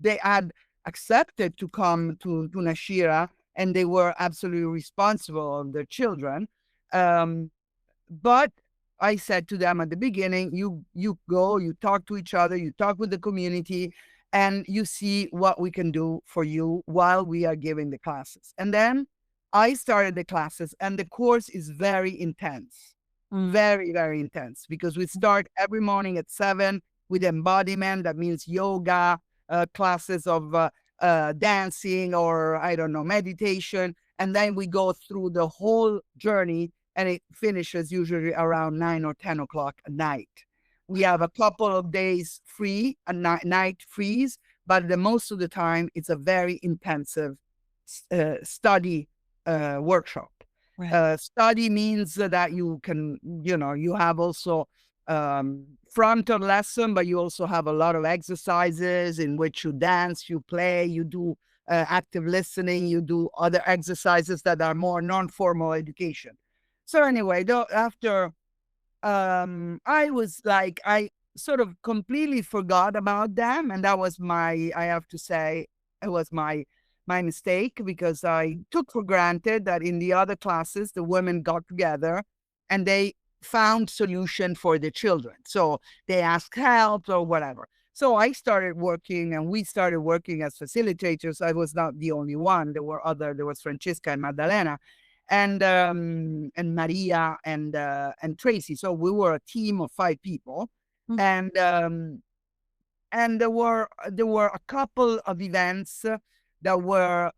they had accepted to come to Nashira, and they were absolutely responsible of their children. But I said to them at the beginning, you go, you talk to each other, you talk with the community, and you see what we can do for you while we are giving the classes. And then I started the classes, and the course is very intense, very, very intense, because we start every morning at 7 with embodiment. That means yoga, classes of dancing, or I don't know, meditation. And then we go through the whole journey, and it finishes usually around 9 or 10 o'clock at night. We have a couple of days free, a night freeze, but the most of the time it's a very intensive study workshop. Right. Study means that you can, you have also frontal lesson, but you also have a lot of exercises in which you dance, you play, you do active listening, you do other exercises that are more non-formal education. So anyway, though, after I was like, I sort of completely forgot about them, and that was I have to say, it was my mistake, because I took for granted that in the other classes the women got together and they found solution for the children. So they asked help or whatever. So I started working, and we started working as facilitators. I was not the only one. There was Francesca and Maddalena, and Maria and Tracy. So we were a team of 5 people, and there were a couple of events that were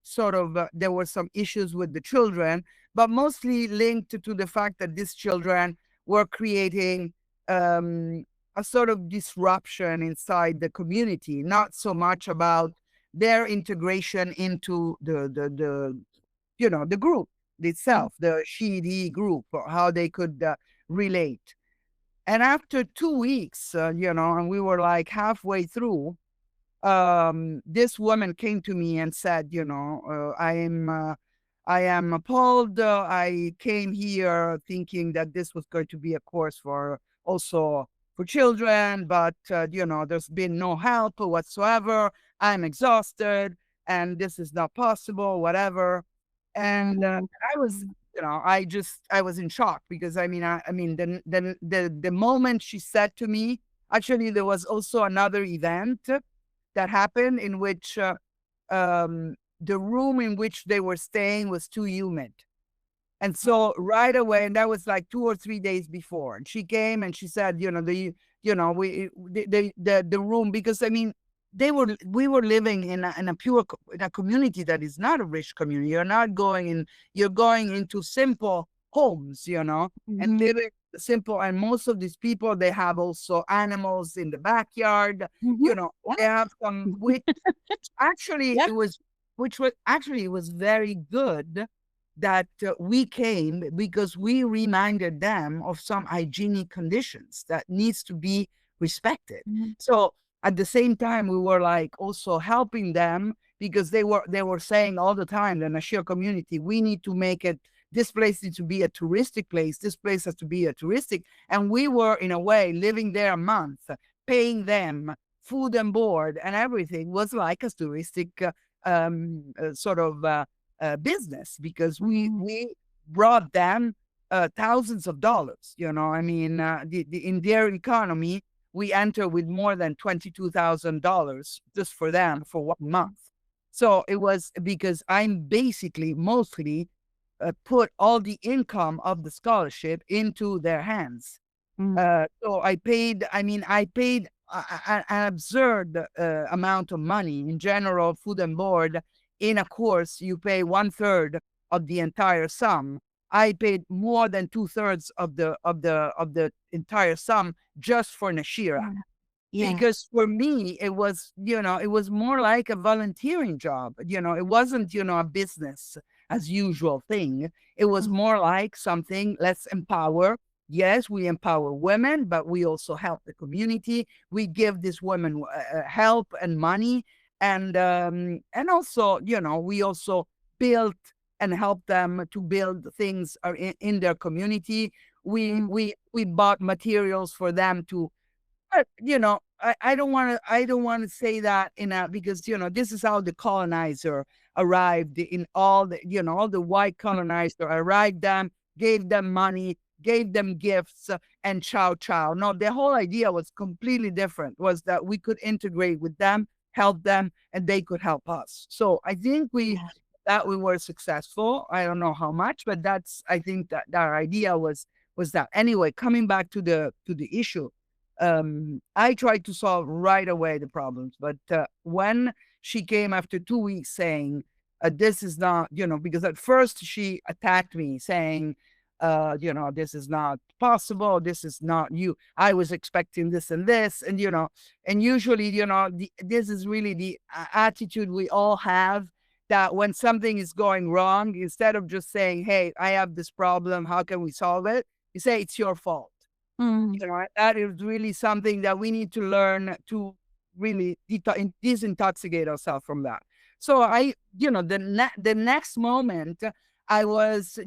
sort of there were some issues with the children, but mostly linked to the fact that these children were creating a sort of disruption inside the community, not so much about their integration into the group itself, the SHE-EDE group, or how they could relate. And after 2 weeks, and we were like halfway through, this woman came to me and said, I am appalled. I came here thinking that this was going to be a course also for children, but there's been no help whatsoever. I'm exhausted, and this is not possible, whatever. And I was, I was in shock, because the moment she said to me, actually, there was also another event that happened in which the room in which they were staying was too humid. And so right away, and that was like 2 or 3 days before, and she came and she said, the room, because we were living in a community that is not a rich community. You're going into simple homes, and living simple. And most of these people, they have also animals in the backyard, they have some, which actually it was very good that we came, because we reminded them of some hygienic conditions that needs to be respected. So at the same time, we were like also helping them, because they were saying all the time, the Nashir community, we need to make it, this place needs to be a touristic place. This place has to be a touristic. And we were, in a way, living there a month, paying them food and board, and everything was like a touristic sort of business, because we brought them thousands of dollars. In their economy, we enter with more than $22,000 just for them for 1 month. So it was because I'm basically mostly put all the income of the scholarship into their hands. So I paid an absurd amount of money. In general, food and board in a course, you pay 1/3 of the entire sum. I paid more than 2/3 of the entire sum just for Nashira. Because for me, it was more like a volunteering job. It wasn't, a business as usual thing. It was more like something, let's empower. Yes, we empower women, but we also help the community. We give these women help and money. And also, we also built and help them to build things in their community. We bought materials for them to, I don't want to say that because this is how the colonizer arrived in all the white colonizer arrived them, gave them money, gave them gifts, and ciao ciao. No, the whole idea was completely different. Was that we could integrate with them, help them, and they could help us. So I think we were successful. I don't know how much, but I think that our idea was that. Anyway, coming back to the issue, I tried to solve right away the problems, but when she came after 2 weeks saying, this is not, because at first she attacked me saying, this is not possible. This is not you. I was expecting this and this. And, and usually, this is really the attitude we all have, that when something is going wrong, instead of just saying, hey, I have this problem, how can we solve it? You say, it's your fault. That is really something that we need to learn to really disintoxicate ourselves from that. So the next moment I was,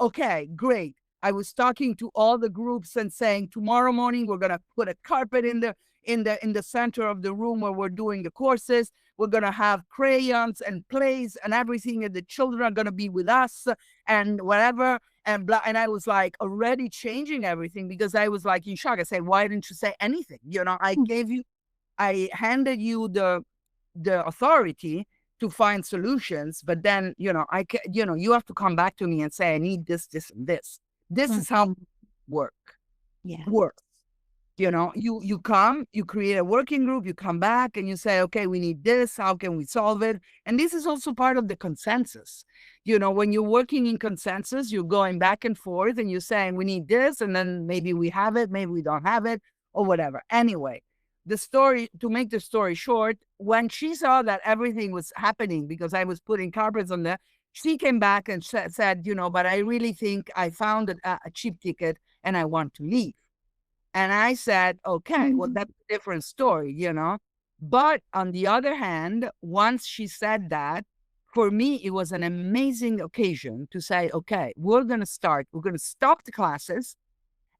okay, great. I was talking to all the groups and saying, tomorrow morning, we're going to put a carpet in the center of the room where we're doing the courses. We're going to have crayons and plays and everything. And the children are going to be with us and whatever. And I was like already changing everything, because I was like in shock. I said, why didn't you say anything? I gave you I handed you the authority to find solutions, but then, you know, you have to come back to me and say, I need this, this, and this. This is how work works. You know, you come, you create a working group, you come back and you say, okay, we need this. How can we solve it? And this is also part of the consensus. You know, when you're working in consensus, you're going back and forth and you're saying, we need this. And then maybe we have it, maybe we don't have it, or whatever. Anyway, to make the story short, when she saw that everything was happening because I was putting carpets on there, she came back and said, you know, but I really think I found a cheap ticket and I want to leave. And I said, okay, well, that's a different story, you know. But on the other hand, once she said that, for me, it was an amazing occasion to say, okay, we're going to stop the classes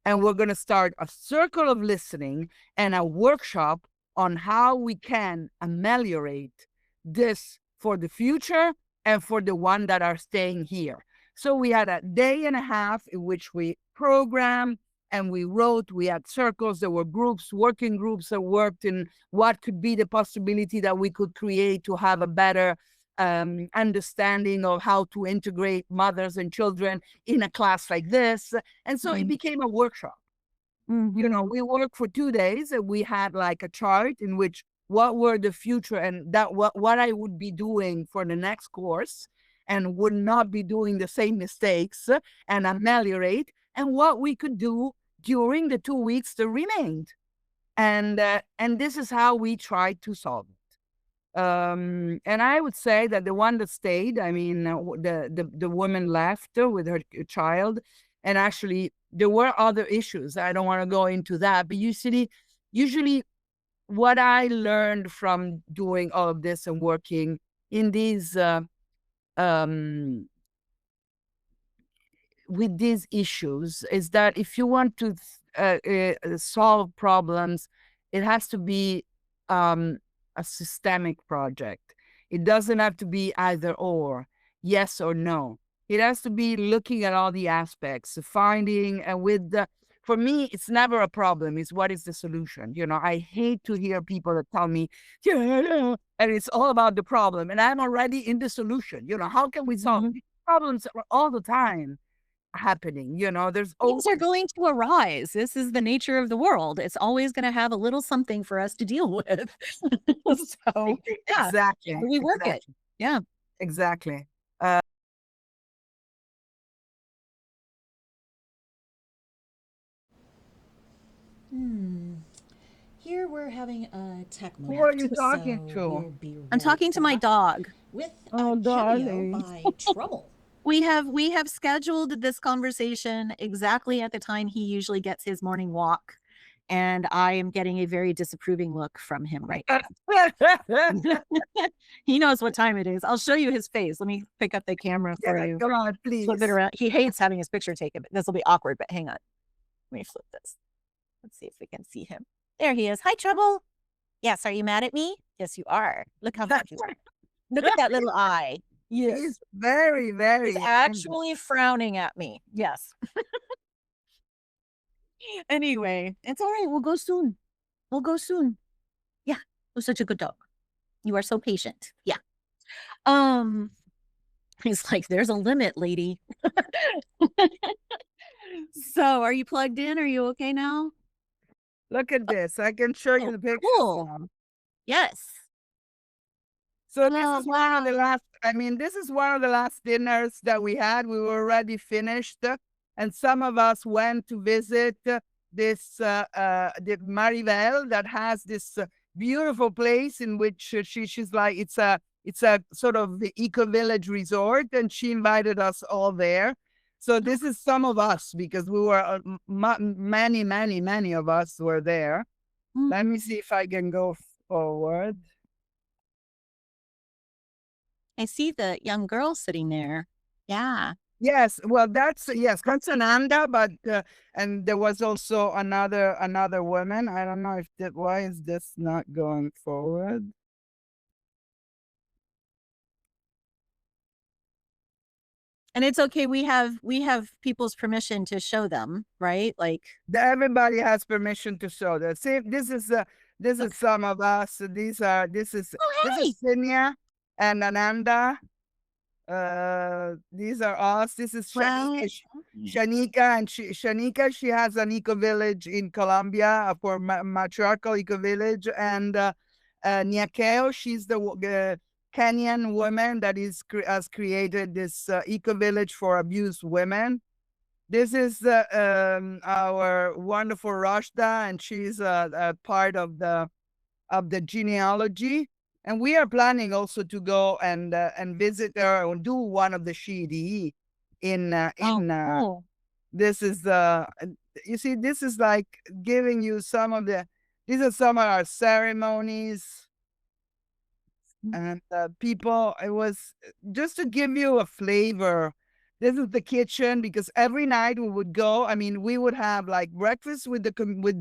and we're going to start a circle of listening and a workshop on how we can ameliorate this for the future and for the one that are staying here. So we had a day and a half in which we programmed and we wrote, we had circles, there were groups, working groups that worked in what could be the possibility that we could create to have a better understanding of how to integrate mothers and children in a class like this. And so it became a workshop. You know, we worked for 2 days and we had like a chart in which what were the future and that what I would be doing for the next course and would not be doing the same mistakes and ameliorate, and what we could do during the 2 weeks that remained. And this is how we tried to solve it. And I would say that the one that stayed, I mean, the woman left with her child, and actually there were other issues. I don't want to go into that, but usually what I learned from doing all of this and working in these with these issues is that if you want to solve problems, it has to be a systemic project. It doesn't have to be either or, yes or no. It has to be looking at all the aspects, finding, and for me, it's never a problem. It's what is the solution? You know, I hate to hear people that tell me, yeah, and it's all about the problem. And I'm already in the solution. You know, how can we solve problems all the time happening? You know, there's things are going to arise. This is the nature of the world. It's always going to have a little something for us to deal with. So, yeah, exactly. we work it. Yeah, exactly. Here we're having a tech moment. Who are you talking to? We'll I'm talking to my dog with Oh, a darling. cameo by Trouble. We have scheduled this conversation exactly at the time he usually gets his morning walk, and I am getting a very disapproving look from him right now. He knows what time it is. I'll show you his face. Let me pick up the camera for you. Come on, please. Flip it around. He hates having his picture taken, but this will be awkward, but hang on. Let me flip this. Let's see if we can see him. There he is. Hi, Trouble. Yes, are you mad at me? Yes, you are. Look how much you are. Look at that little eye. Yes. He's very, very He's actually frowning at me. Yes. Anyway, it's all right. We'll go soon. We'll go soon. Yeah. You're such a good dog. You are so patient. Yeah. He's like, there's a limit, lady. So are you plugged in? Are you okay now? Look at this. I can show you the picture. Cool. Yes. So this is one of the last, I mean, this is one of the last dinners that we had. We were already finished. And some of us went to visit this, the Marivel that has this beautiful place in which she's like, it's a sort of the eco-village resort. And she invited us all there. So this is some of us because we were, many of us were there. Let me see if I can go forward. I see the young girl sitting there. Yeah. Yes, well, that's Ananda, but and there was also another woman. I don't know if that. Why is this not going forward? And it's okay. We have people's permission to show them, right? Like everybody has permission to show that. See, this This is some of us. This is Sinya and Ananda. These are us. This is Shanika, and Shanika, she has an eco-village in Colombia for matriarchal eco-village, and Nyakeo, she's the Kenyan woman that has created this eco-village for abused women. This is our wonderful Rashda, and she's a part of the genealogy. And we are planning also to go and visit her and do one of the SHE-EDE cool. This is you see, this is like giving you these are some of our ceremonies. And people, it was just to give you a flavor. This is the kitchen, because every night we would go. I mean, we would have like breakfast with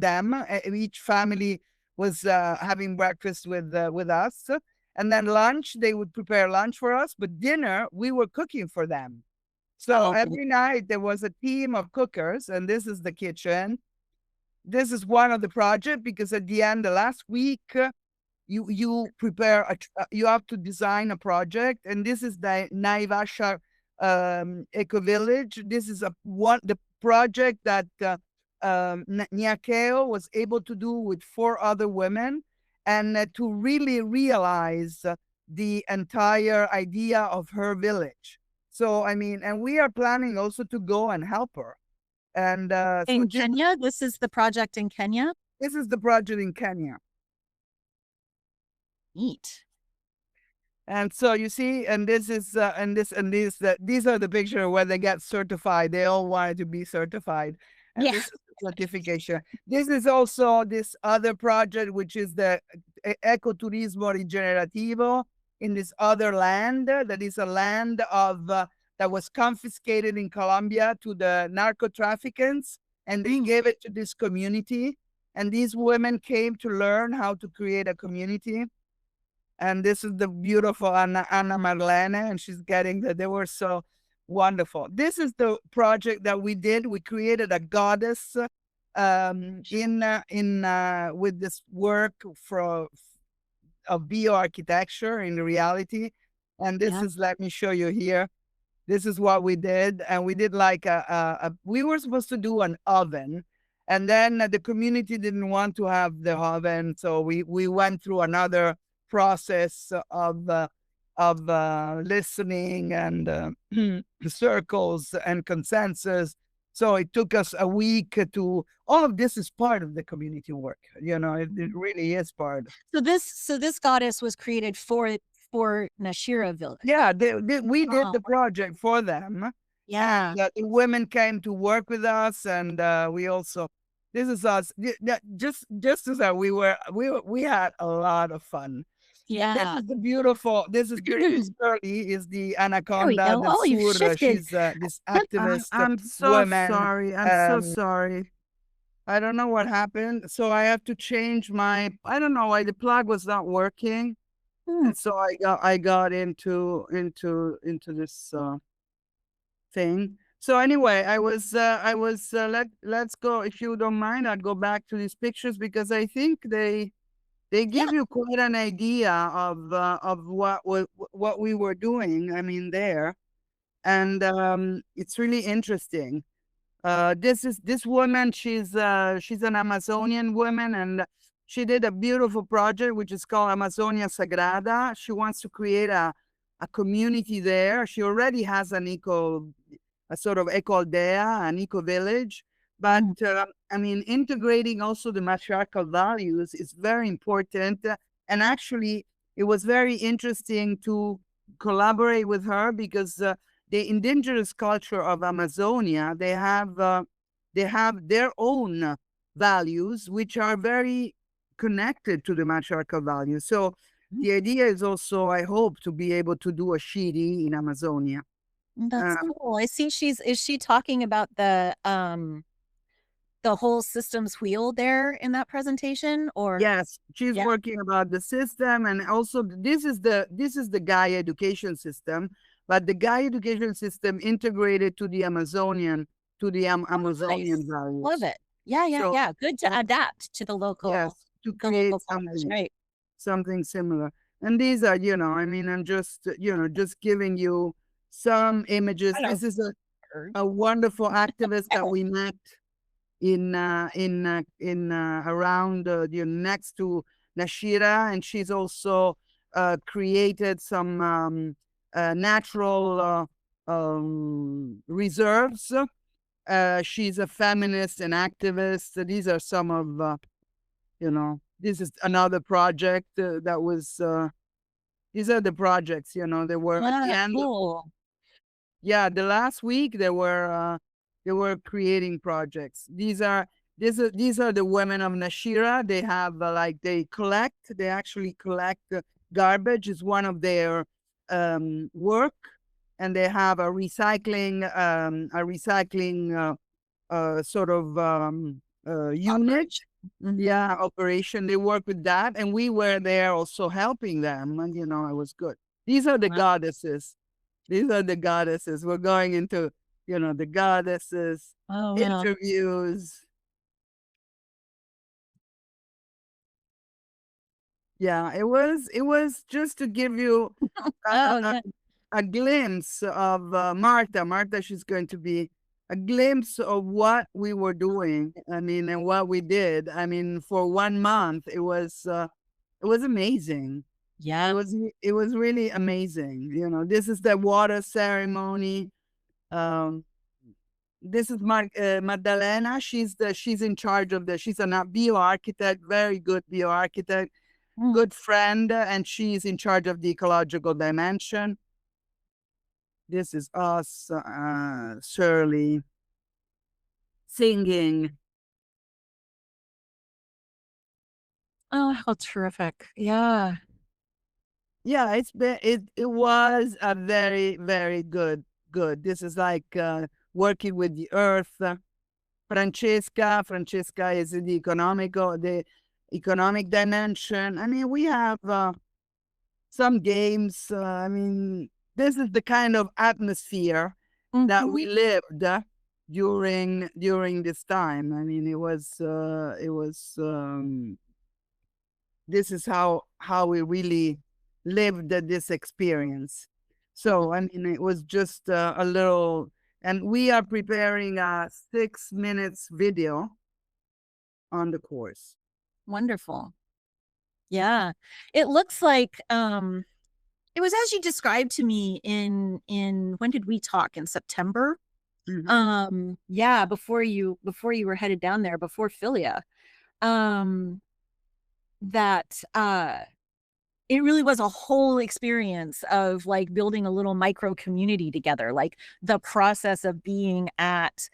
them. Each family was having breakfast with us, and then lunch, they would prepare lunch for us. But dinner, we were cooking for them. So every night there was a team of cookers, and this is the kitchen. This is one of the projects, because at the end, the last week, you prepare you have to design a project, and this is the Naivasha Ecovillage. This is the project that Nyakeo was able to do with 4 other women, and to really realize the entire idea of her village. So I mean, and we are planning also to go and help her. And in Kenya, this is the project in Kenya. This is the project in Kenya. Neat. And so you see, and this is these are the picture where they get certified. They all wanted to be certified. And this is the certification. This is also this other project, which is the ecoturismo rigenerativo in this other land. That is a land of that was confiscated in Colombia to the narco traffickers, and they gave it to this community. And these women came to learn how to create a community. And this is the beautiful Anna Marlene, and she's getting that. They were so wonderful. This is the project that we did. We created a goddess with this work of bioarchitecture in reality. And this is, let me show you here. This is what we did. And we did like we were supposed to do an oven. And then the community didn't want to have the oven. So we went through another process of listening and circles and consensus. So it took us a week to. All of this is part of the community work. You know, it really is part. So this goddess was created for Nashira Village. Yeah, we did the project for them. Yeah, the women came to work with us, and we also. This is us. Just as that we had a lot of fun. Yeah. This is the beautiful. This is Shirley is the anaconda. She's this activist. I'm so woman. sorry. I'm so sorry. I don't know what happened. So I have to change my. I don't know why the plug was not working, and so I got into this thing. So anyway, let's go, if you don't mind, I'll go back to these pictures, because I think they give you quite an idea of what we were doing. I mean, there, and it's really interesting. This woman, she's an Amazonian woman, and she did a beautiful project which is called Amazonia Sagrada. She wants to create a community there. She already has a sort of eco-aldea, an eco-village. But, I mean, integrating also the matriarchal values is very important. And actually, it was very interesting to collaborate with her, because the indigenous culture of Amazonia, they have their own values, which are very connected to the matriarchal values. So the idea is also, I hope, to be able to do a SHE-EDE in Amazonia. That's cool. I see is she talking about the whole systems wheel there in that presentation? Or yes, she's working about the system, and also this is the Gaia Education system, but the Gaia Education system integrated to the Amazonian values. Love it. Yeah. Good to adapt to the local. Yes. to create something similar. And these are, I mean, I'm just, just giving you some images. This is a wonderful activist that we met in around next to Nashira, and she's also created some natural reserves. She's a feminist and activist. These are some of this is another project that was. These are the projects. They were at the end. Cool. Yeah, the last week they were creating projects. These are the women of Nashira. They have they actually collect garbage. Is one of their work, and they have a recycling sort of unit. Yeah, operation. They work with that, and we were there also helping them, and it was good. These are the goddesses. These are the goddesses. We're going into, the goddesses, interviews. Yeah, it was just to give you a glimpse of Marta. Marta, she's going to be a glimpse of what we were doing. I mean, and what we did. I mean, for 1 month, it was amazing. Yeah. It was really amazing. This is the water ceremony. This is Maddalena. She's in charge of she's a bioarchitect, very good bioarchitect, good friend, and she's in charge of the ecological dimension. This is us, Shirley, singing. Oh, how terrific. Yeah. Yeah, it was a very, very good. This is like working with the earth. Francesca is in the economic dimension. I mean, we have some games. I mean, this is the kind of atmosphere that we lived during this time. I mean, it was this is how we really lived this experience. So, I mean, it was just a little, and we are preparing a 6 minutes video on the course. Wonderful. Yeah. It looks like it was as you described to me in when did we talk? In September? Yeah, before you were headed down there, before Philia. That it really was a whole experience of like building a little micro community together. Like the process of being at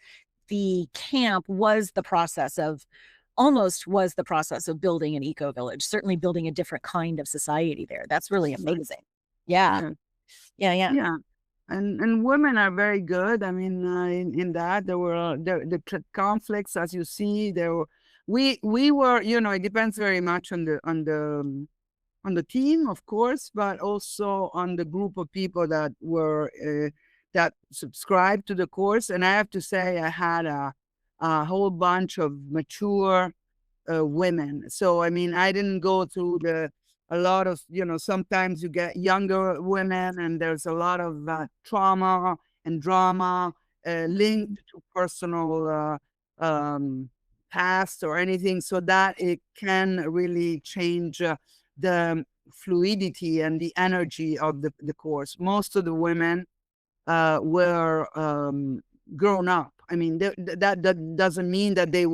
the camp was the process of building an eco village, certainly building a different kind of society there. That's really amazing. Yeah. And women are very good. I mean, in that there were the conflicts, as you see. We were, it depends very much on the team, of course, but also on the group of people that were that subscribed to the course. And I have to say, I had a whole bunch of mature women. So I mean, I didn't go through a lot of, sometimes you get younger women, and there's a lot of trauma and drama linked to personal past or anything, so that it can really change the fluidity and the energy of the course. Most of the women were grown up. I mean, that doesn't mean that they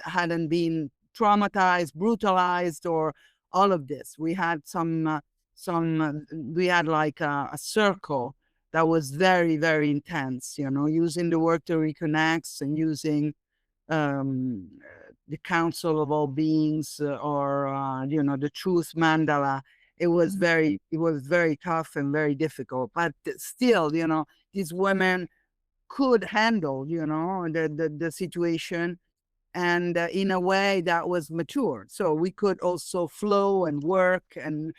hadn't been traumatized, brutalized, or all of this. We had we had like a circle that was very, very intense, using the work to Reconnects and using the Council of All Beings or the Truth Mandala. It was very tough and very difficult, but still, these women could handle, the situation, and in a way that was mature. So we could also flow and work and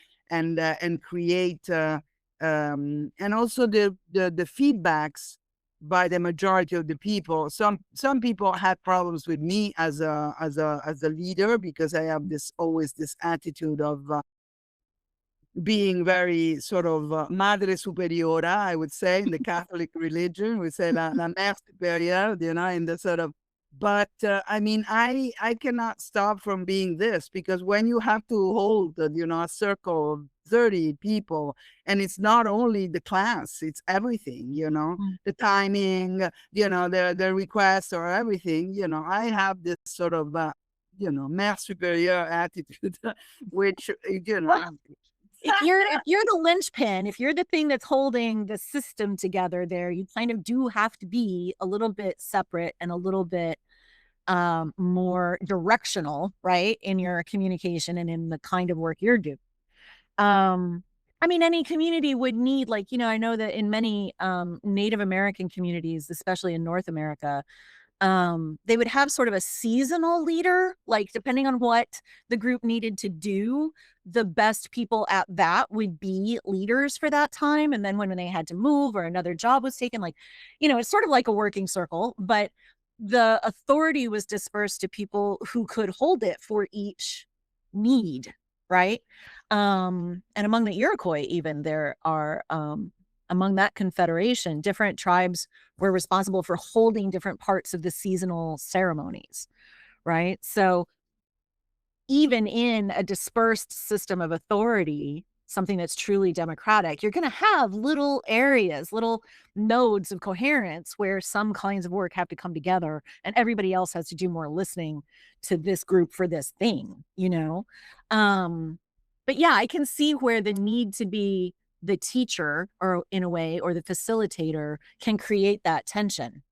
create, and also the feedbacks by the majority of the people. Some people had problems with me as a leader, because I have always this attitude of being very sort of madre superiora, I would say, in the Catholic religion. We say la mère supérieure, in the sort of, but I mean, I cannot stop from being this, because when you have to hold, a circle of 30 people, and it's not only the class, it's everything, the timing, the requests or everything, I have this sort of, mère supérieure attitude, which, if you're the linchpin, if you're the thing that's holding the system together there, you kind of do have to be a little bit separate and a little bit more directional, right, in your communication and in the kind of work you're doing. I mean, any community would need, like, I know that in many Native American communities, especially in North America, they would have sort of a seasonal leader, like depending on what the group needed to do, the best people at that would be leaders for that time. And then when they had to move or another job was taken, like, it's sort of like a working circle, but the authority was dispersed to people who could hold it for each need, right? And among the Iroquois, even, there are among that confederation, different tribes were responsible for holding different parts of the seasonal ceremonies, right? So even in a dispersed system of authority, something that's truly democratic, you're going to have little areas, little nodes of coherence where some kinds of work have to come together and everybody else has to do more listening to this group for this thing, But yeah, I can see where the need to be the teacher, or in a way, or the facilitator, can create that tension,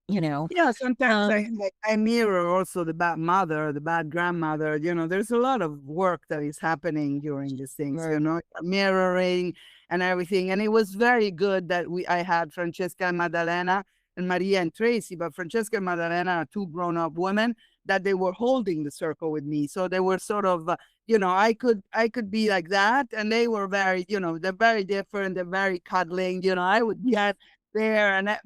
Yeah, sometimes I mirror also the bad mother, the bad grandmother. There's a lot of work that is happening during these things. Right. Mirroring and everything. And it was very good that I had Francesca and Maddalena and Maria and Tracy, but Francesca and Maddalena are two grown-up women that they were holding the circle with me. So they were sort of, I could be like that, and they were very, they're very different. They're very cuddling. I would get there, and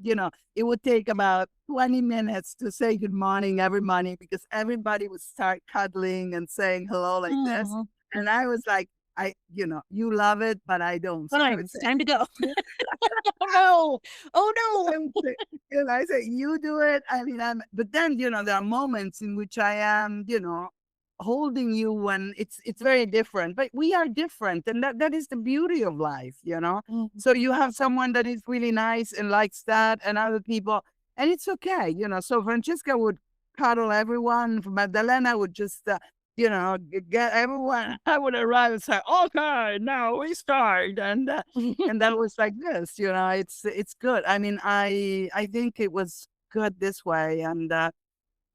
it would take about 20 minutes to say good morning every morning, because everybody would start cuddling and saying hello like this. And I was like, you love it, but I don't. So it's time to go. Oh no. I say, you do it. I mean, but then, there are moments in which I am, holding you when it's very different, but we are different. And that is the beauty of life, So you have someone that is really nice and likes that, and other people, and it's okay, So Francesca would cuddle everyone. Maddalena would just, get everyone. I would arrive and say, okay, now we start. And that was like this, it's good. I mean, I think it was good this way. And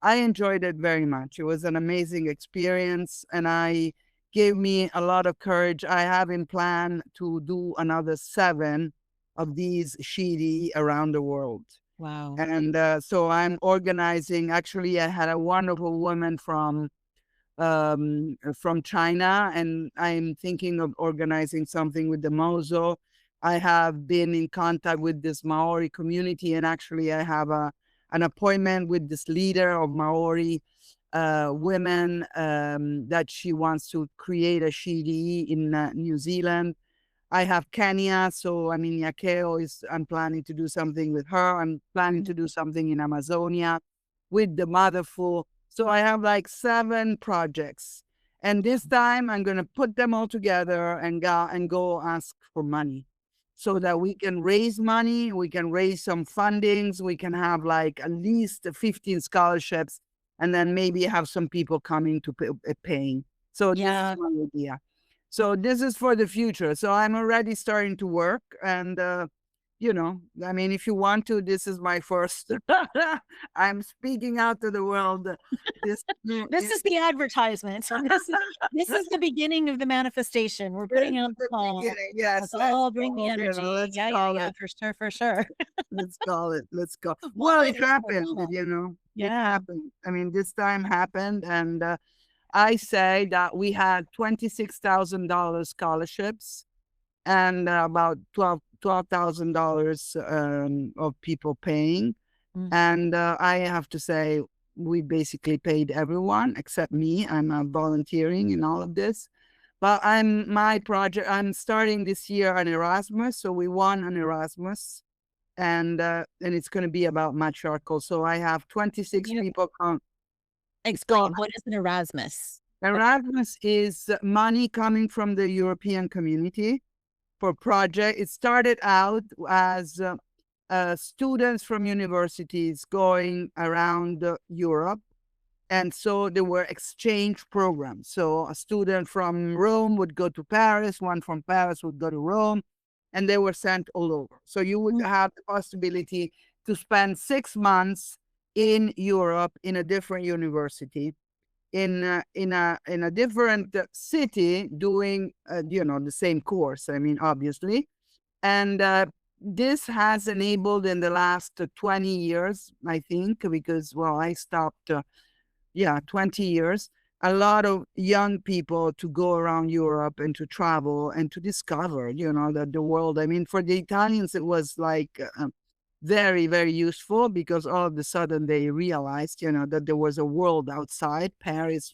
I enjoyed it very much. It was an amazing experience, and I gave me a lot of courage. I have in plan to do another 7 of these SHE-EDE around the world. Wow. And so I'm organizing. Actually, I had a wonderful woman from China, and I'm thinking of organizing something with the Mozo. I have been in contact with this Maori community, and actually I have an appointment with this leader of Maori women that she wants to create a SHE-EDE in New Zealand. I have Kenya, so I mean, I'm planning to do something with her. I'm planning to do something in Amazonia with the Motherful. So I have like 7 projects, and this time I'm going to put them all together and go ask for money, so that we can raise money, we can raise some fundings, we can have like at least 15 scholarships, and then maybe have some people coming to paying. So yeah, this is my idea. So this is for the future. So I'm already starting to work, and I mean, if you want to, this is my first. I'm speaking out to the world. This is the advertisement. This is the beginning of the manifestation. We're putting out the call. Yes, let's all bring the energy. Yeah, for sure. Let's call it. Let's go. Well, it happened. Yeah. It happened. I mean, this time happened, and I say that we had $26,000 scholarships. and about $12,000 of people paying. And I have to say, we basically paid everyone except me. I'm volunteering in all of this. But I'm starting this year an Erasmus. So we won an Erasmus, and it's going to be about matriarchal. So I have 26 people come. Explain, what is an Erasmus? Erasmus is money coming from the European community for project. It started out as students from universities going around Europe. And so there were exchange programs. So a student from Rome would go to Paris, one from Paris would go to Rome, and they were sent all over. So you would have the possibility to spend 6 months in Europe in a different university, in a different city, doing the same course. I mean, obviously, and this has enabled in the last 20 years, I think, because I stopped. 20 years, a lot of young people to go around Europe and to travel and to discover, the world. I mean, for the Italians, it was like very, very useful, because all of a sudden they realized, that there was a world outside Paris,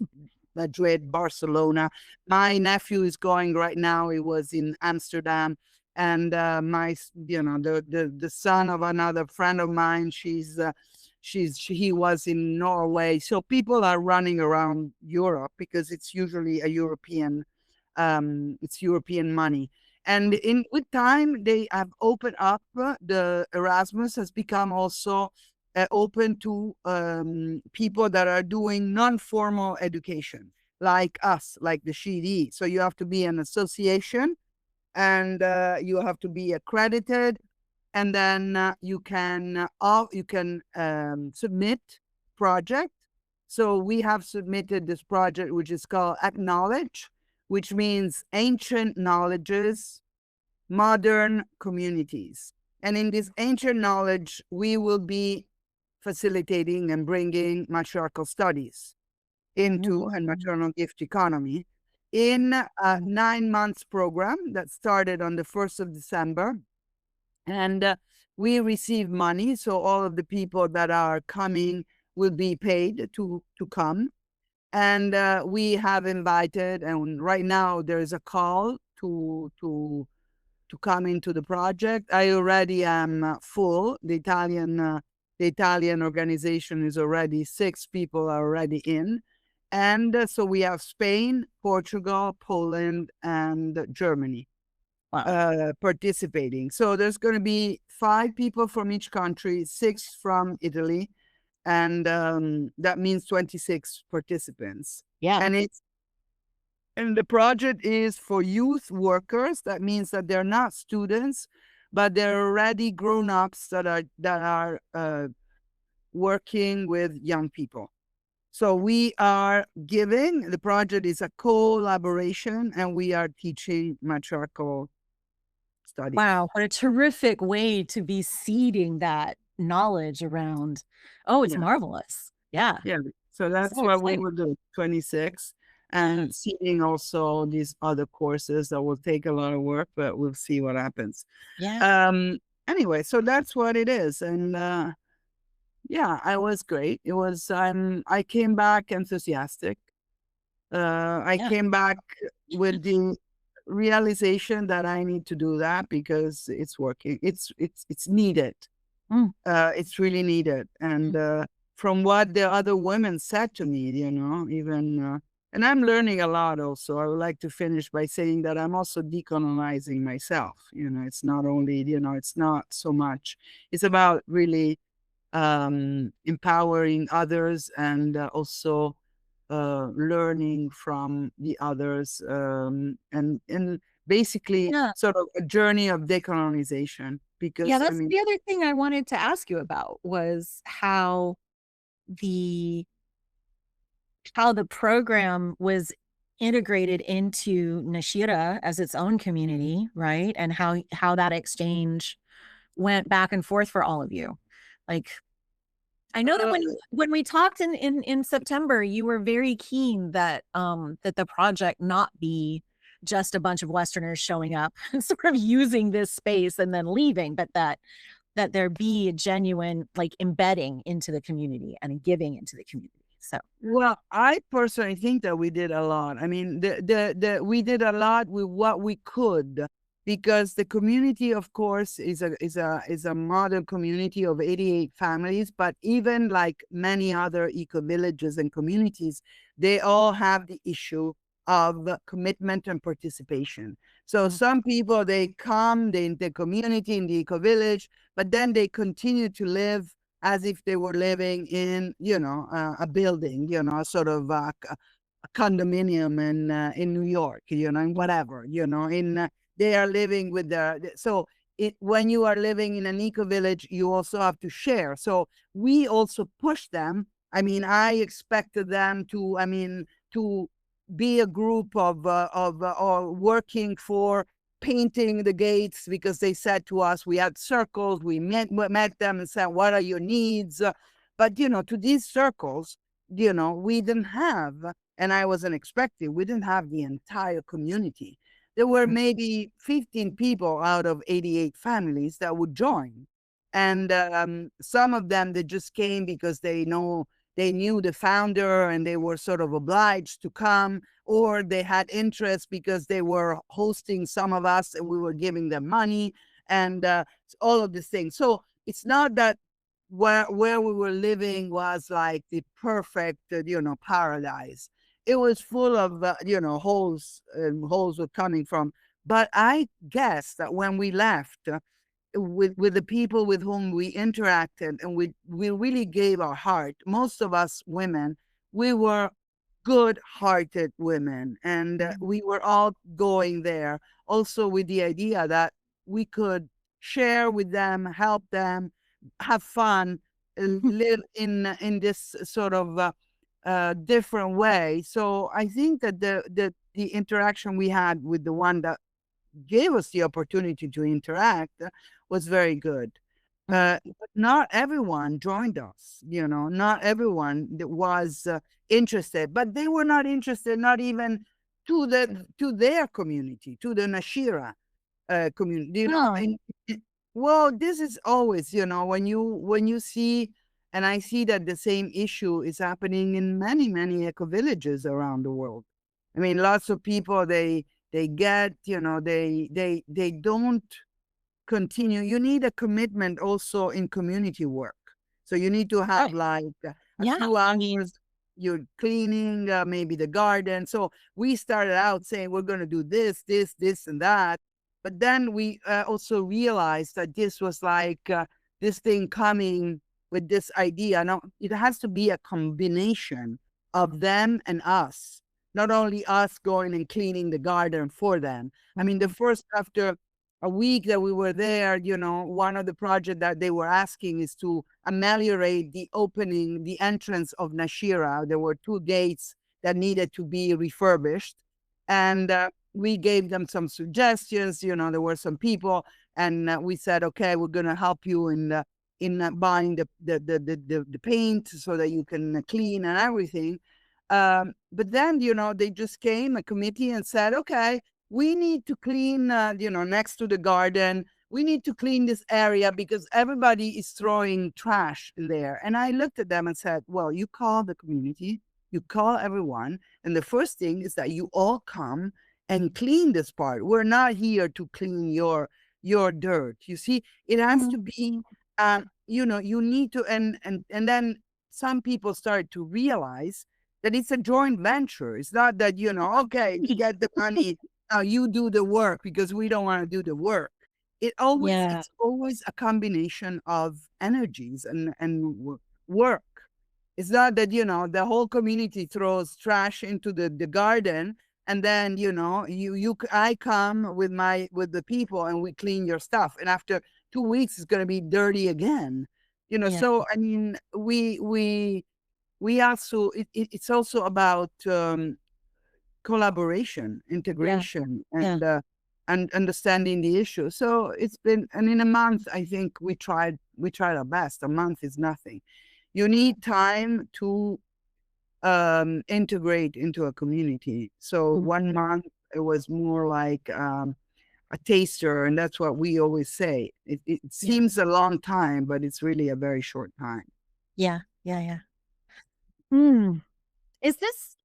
Madrid, Barcelona. My nephew is going right now. He was in Amsterdam. And the son of another friend of mine, he was in Norway. So people are running around Europe because it's usually a European, it's European money. And with time, they have opened up. The Erasmus has become also open to people that are doing non-formal education, like us, like the SHE-EDE. So you have to be an association, and you have to be accredited. And then you can submit project. So we have submitted this project, which is called Acknowledge, which means ancient knowledges, modern communities. And in this ancient knowledge, we will be facilitating and bringing matriarchal studies into a maternal gift economy in a 9 months program that started on the 1st of December. And we receive money. So all of the people that are coming will be paid to come. And we have invited, and right now there is a call to come into the project. I already am full. The Italian organization is already 6 people are already in. And so we have Spain, Portugal, Poland, and Germany. Wow. Participating. So there's going to be 5 people from each country, 6 from Italy, and that means 26 participants. Yeah. And the project is for youth workers. That means that they're not students, but they're already grown-ups that are working with young people. So we are giving, the project is a collaboration, and we are teaching matriarchal studies. Wow, what a terrific way to be seeding that knowledge around. Oh, it's marvelous. Yeah. Yeah. So that's what we will do, 26, and seeding also these other courses that will take a lot of work, but we'll see what happens. Yeah. Anyway, so that's what it is. And I was great. It was, I came back enthusiastic. I came back with the realization that I need to do that because it's working. It's needed. It's really needed. And from what the other women said to me, even, and I'm learning a lot also. I would like to finish by saying that I'm also decolonizing myself. It's not only, it's not so much, it's about really empowering others, and also learning from the others, and basically sort of a journey of decolonization. Because that's the other thing I wanted to ask you about, was how the program was integrated into Nashira as its own community, right? And how that exchange went back and forth for all of you. Like, I know that when we talked in September, you were very keen that that the project not be just a bunch of Westerners showing up, sort of using this space and then leaving, but that there be a genuine like embedding into the community and giving into the community. So, well, I personally think that we did a lot. I mean, we did a lot with what we could, because the community, of course, is a model community of 88 families. But even like many other eco villages and communities, they all have the issue of commitment and participation. So some people, they come in the community, in the eco village, but then they continue to live as if they were living in, a building, sort of a condominium in New York, in whatever, they are living with so when you are living in an eco village, you also have to share. So we also push them. I mean, I expected them to be a group of or working for painting the gates, because they said to us, we had circles, we met them and said, what are your needs? But, to these circles, we didn't have, and I wasn't expecting, we didn't have the entire community. There were maybe 15 people out of 88 families that would join. And some of them, they just came because they knew the founder and they were sort of obliged to come, or they had interest because they were hosting some of us and we were giving them money, and all of these things. So it's not that where we were living was like the perfect, paradise. It was full of, holes, and holes were coming from. But I guess that when we left, with the people with whom we interacted, and we really gave our heart. Most of us women, we were good-hearted women, and we were all going there also with the idea that we could share with them, help them, have fun, live in this sort of different way. So I think that the interaction we had with the one that gave us the opportunity to interact was very good. But not everyone joined us, not everyone that was interested, but they were not interested, not even to their community, to the Nashira community. Well, this is always, when you see, and I see that the same issue is happening in many, many eco villages around the world. I mean, lots of people, they get, they don't continue. You need a commitment also in community work. So you need to have like a few hours, you're cleaning maybe the garden. So we started out saying we're going to do this, and that. But then we also realized that this was like this thing coming with this idea. Now, it has to be a combination of them and us. Not only us going and cleaning the garden for them. I mean, after a week that we were there, one of the projects that they were asking is to ameliorate the entrance of Nashira. There were 2 gates that needed to be refurbished. And we gave them some suggestions. There were some people, and we said, okay, we're going to help you in buying the paint so that you can clean and everything. But then, they just came, a committee, and said, okay, we need to clean, next to the garden, we need to clean this area because everybody is throwing trash in there. And I looked at them and said, well, you call the community, you call everyone. And the first thing is that you all come and clean this part. We're not here to clean your dirt. You see, it has to be, you need to, and then some people started to realize that it's a joint venture. It's not that, okay, you get the money, now you do the work because we don't want to do the work. It's always a combination of energies and work. It's not that, the whole community throws trash into the garden, and then, I come with the people and we clean your stuff. And after 2 weeks, it's going to be dirty again. So, I mean, we also, it's also about collaboration, integration, and understanding the issue. So it's been, and in a month, I think we tried our best. A month is nothing. You need time to integrate into a community. So 1 month, It was more like a taster, and that's what we always say. It seems a long time, but it's really a very short time. Yeah. Yeah. Yeah. Hmm. Is this,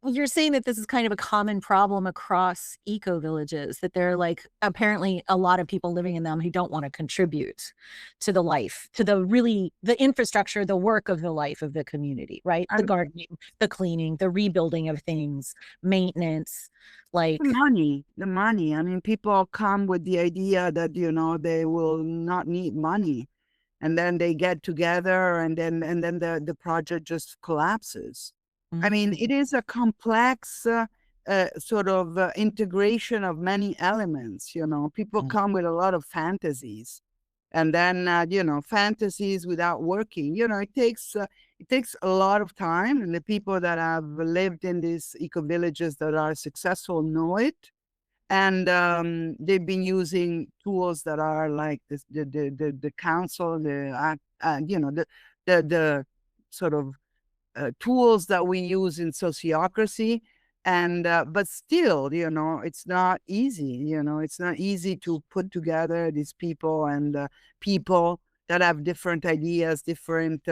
you're saying that this is kind of a common problem across eco villages, that there are like apparently a lot of people living in them who don't want to contribute to the life, to the really the infrastructure, the work of the life of the community, right? The And gardening, the cleaning, the rebuilding of things, maintenance, like the money. I mean, people come with the idea that, they will not need money. And then they get together, and then the project just collapses. I mean, it is a complex sort of integration of many elements. People come with a lot of fantasies, and then fantasies without working. It takes a lot of time, and the people that have lived in these eco villages that are successful know it. And they've been using tools that are like this, the council, the sort of tools that we use in sociocracy. And but still, it's not easy. It's not easy to put together these people, and people that have different ideas, different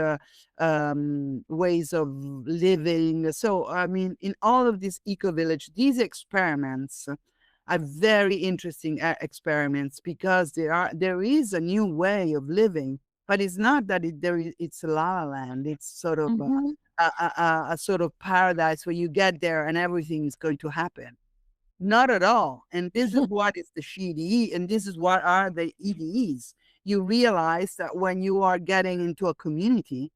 ways of living. So I mean, in all of these eco village, these experiments are very interesting experiments, because there is a new way of living. But it's not that it's a la la land. It's sort of a sort of paradise where you get there and everything is going to happen. Not at all. And this is what is the SHE-EDE, and this is what are the EDEs. You realize that when you are getting into a community,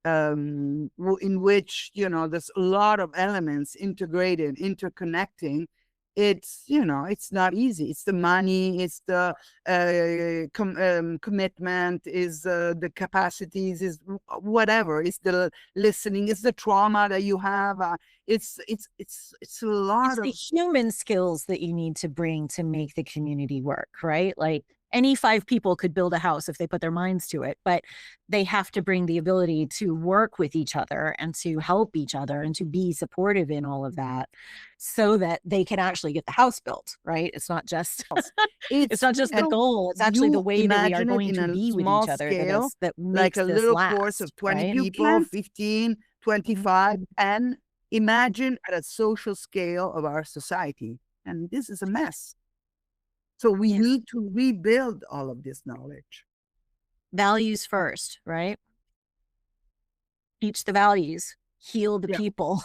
in which there's a lot of elements integrated, interconnecting, it's not easy. It's the money, it's the commitment, is the capacities, is whatever, it's the listening, it's the trauma that you have. It's a lot it's of the human skills that you need to bring to make the community work, right? Like any five people could build a house if they put their minds to it, but they have to bring the ability to work with each other and to help each other and to be supportive in all of that, so that they can actually get the house built, right? It's not just it's not just the and goal, it's actually the you way that we are imagine it going in to a be with small each other scale, that like makes a this little course of last, 20 right? people, 15, 25, and imagine at a social scale of our society. And this is a mess. So we Yeah. need to rebuild all of this knowledge. Values first, right? Teach the values, heal the Yeah. people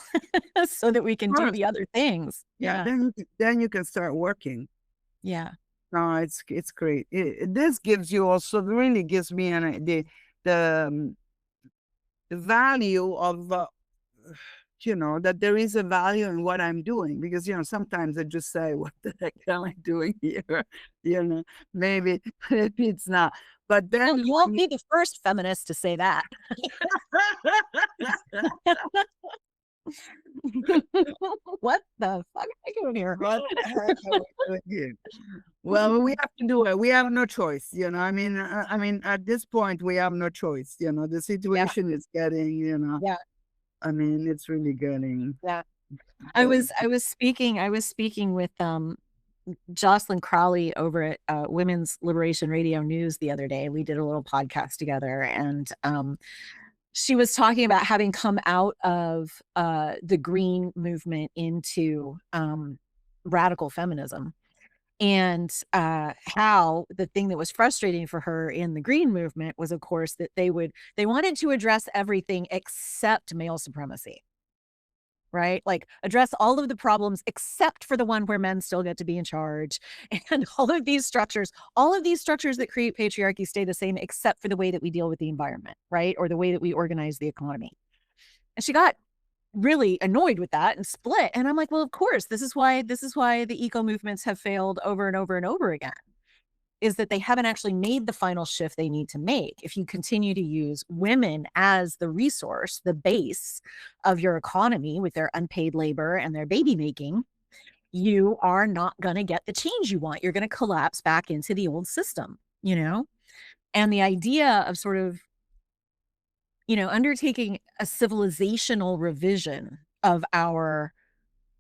so that we can do First, the other things. yeah, Yeah. then you can start working. Yeah. No, it's great. This gives you also really gives me the value of that there is a value in what I'm doing, because sometimes I just say, what the heck am I doing here? Maybe it's not. But then Well, you won't be the first feminist to say that. What the fuck am I doing here? what the heck are we doing here? Well, we have to do it. We have no choice. I mean, at this point, we have no choice. The Yeah. situation is getting. Yeah. I mean, it's really getting. Yeah. I was speaking with Jocelyn Crowley over at Women's Liberation Radio News the other day. We did a little podcast together, and she was talking about having come out of the green movement into radical feminism, and how the thing that was frustrating for her in the green movement was, of course, that they wanted to address everything except male supremacy, right? Like address all of the problems except for the one where men still get to be in charge. And all of these structures that create patriarchy stay the same except for the way that we deal with the environment, right? Or the way that we organize the economy. And she got really annoyed with that and split. And I'm like, well, of course, this is why the eco movements have failed over and over and over again, is that they haven't actually made the final shift they need to make. If you continue to use women as the resource, the base of your economy with their unpaid labor and their baby making, you are not going to get the change you want. You're going to collapse back into the old system, And the idea of sort of, undertaking a civilizational revision of our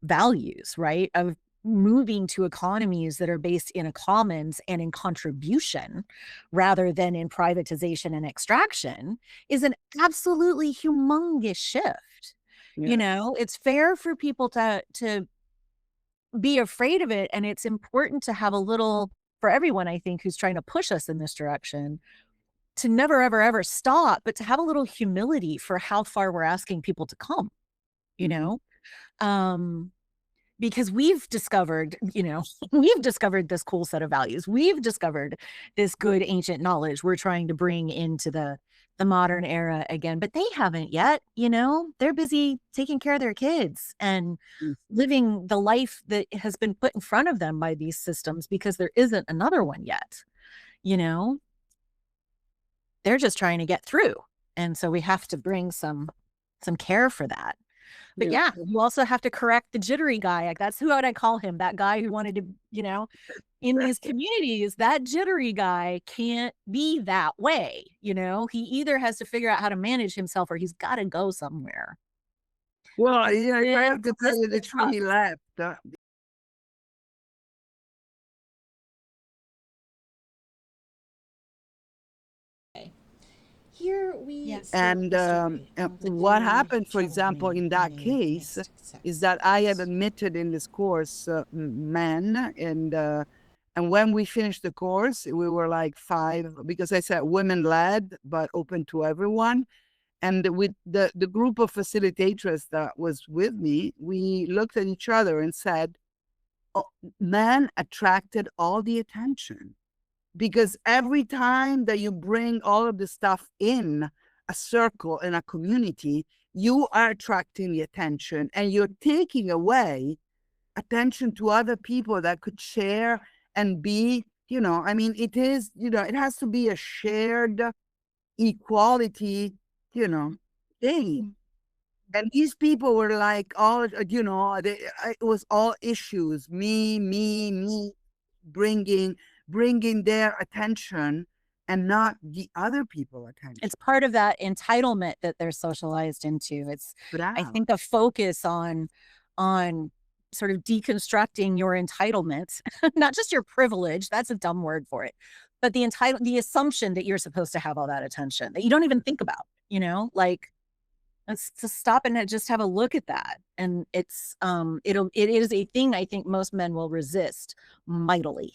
values, right? Of moving to economies that are based in a commons and in contribution rather than in privatization and extraction is an absolutely humongous shift. Yeah. You know, it's fair for people to be afraid of it, and it's important to have a little, for everyone, I think, who's trying to push us in this direction, to never, ever, ever stop, but to have a little humility for how far we're asking people to come, you Mhm. know? Because we've discovered, we've discovered this cool set of values. We've discovered this good ancient knowledge we're trying to bring into the modern era again, but they haven't yet, they're busy taking care of their kids and Mm. living the life that has been put in front of them by these systems because there isn't another one yet, you know? They're just trying to get through. And so we have to bring some care for that. But yeah, you also have to correct the jittery guy. Like, that's who I call him, that guy who wanted to, in these communities, that jittery guy can't be that way. He either has to figure out how to manage himself or he's got to go somewhere. Well, yeah, I have to tell you the truth, he left. Here we And what happened, for example, in that case, is that I have admitted in this course men, and when we finished the course, we were like 5, because I said women led, but open to everyone. And with the group of facilitators that was with me, we looked at each other and said, oh, men attracted all the attention. Because every time that you bring all of the stuff in a circle, in a community, you are attracting the attention and you're taking away attention to other people that could share and be, it is, it has to be a shared equality, thing. And these people were like all, it was all issues, me, bringing their attention and not the other people attention. It's part of that entitlement that they're socialized into. It's, I think, a focus on sort of deconstructing your entitlement, not just your privilege. That's a dumb word for it, but the assumption that you're supposed to have all that attention that you don't even think about, like, let's just stop and just have a look at that. And it's, it is a thing I think most men will resist mightily.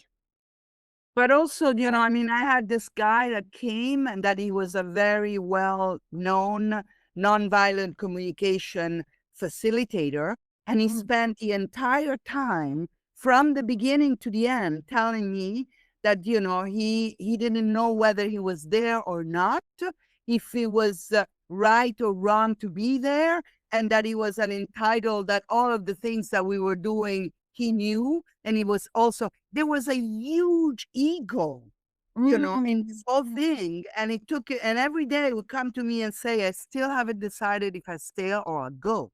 But also, I had this guy that came and that he was a very well-known nonviolent communication facilitator. And he spent the entire time from the beginning to the end telling me that, he didn't know whether he was there or not, if he was right or wrong to be there, and that he was an entitled, that all of the things that we were doing, he knew. And he was also, there was a huge ego, in this whole thing. And it took it, and every day it would come to me and say, I still haven't decided if I stay or I go.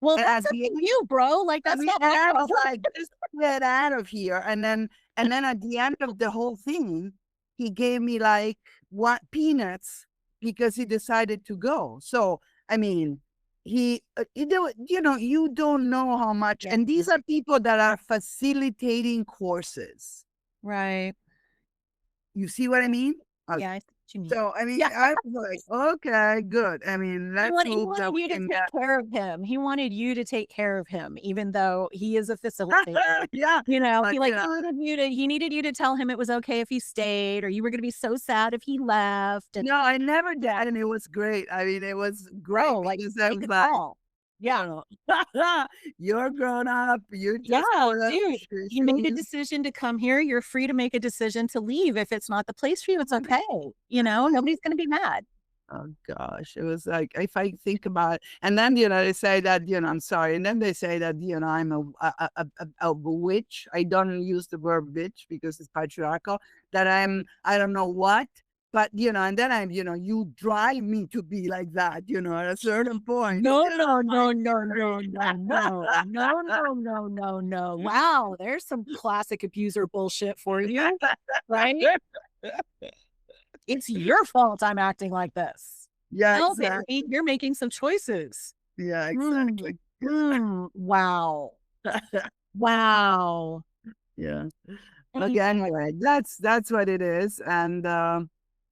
Well, that's up to you, bro. Like, that's not I was like, just get out of here. And then at the end of the whole thing, he gave me like peanuts because he decided to go. So, you don't know how much, and these are people that are facilitating courses. Right. You see what I mean? Yeah, I see what you mean. So, I was like, okay, good. Let's hope that we can get care of him. He wanted you to take care of him, even though he is a facilitator. Yeah. He needed you to tell him it was okay if he stayed, or you were going to be so sad if he left. No, I never did. And it was great. It was great. Like, yeah. You're grown up. You just dude, you made a decision to come here. You're free to make a decision to leave. If it's not the place for you, it's okay. Nobody's going to be mad. Oh gosh, it was like, if I think about it, and then they say that I'm sorry, and then they say that I'm a witch. I don't use the word bitch because it's patriarchal. That I don't know what, but and then you drive me to be like that. At a certain point. No. Wow, there's some classic abuser bullshit for you, right? It's your fault I'm acting like this. Yeah, exactly. You're making some choices. Yeah, exactly. Wow. Wow. Yeah. Mm. Okay, anyway, that's what it is. And Mr.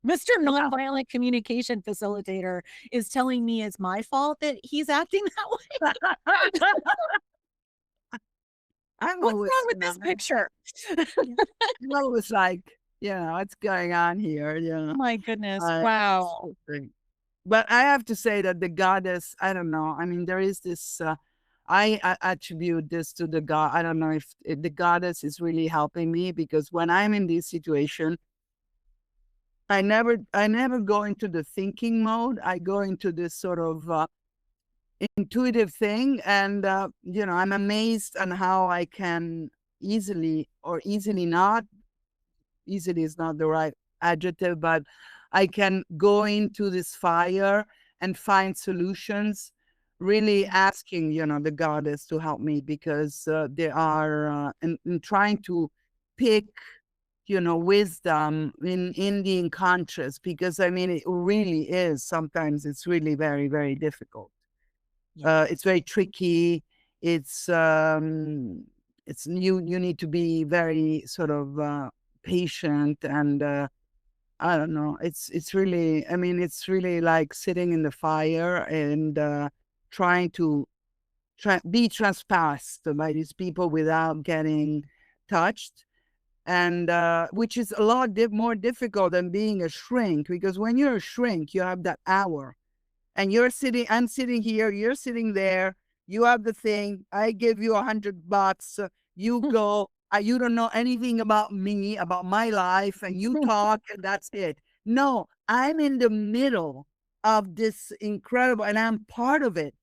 yeah. Nonviolent Communication Facilitator is telling me it's my fault that he's acting that way. I'm What's wrong always, with this picture? I'm always like, what's going on here? My goodness. Uh, Wow. but I have to say that the goddess, I don't know. I mean, there is this, I attribute this to the god. I don't know if the goddess is really helping me, because when I'm in this situation, I never go into the thinking mode. I go into this sort of intuitive thing. And, I'm amazed on how I can easily not, easily is not the right adjective, but I can go into this fire and find solutions, really asking, the goddess to help me, because they are in trying to pick, wisdom in the unconscious, because I mean, it really is, sometimes it's really very, very difficult. Yeah. It's very tricky. It's you need to be very sort of patient. And I don't know. It's really, I mean, it's really like sitting in the fire and trying to be transpassed by these people without getting touched. And which is a lot more difficult than being a shrink, because when you're a shrink, you have that hour, and I'm sitting here, you're sitting there, you have the thing, I give you $100, you go, you don't know anything about me, about my life, and you talk, and that's it. No, I'm in the middle of this incredible, and I'm part of it,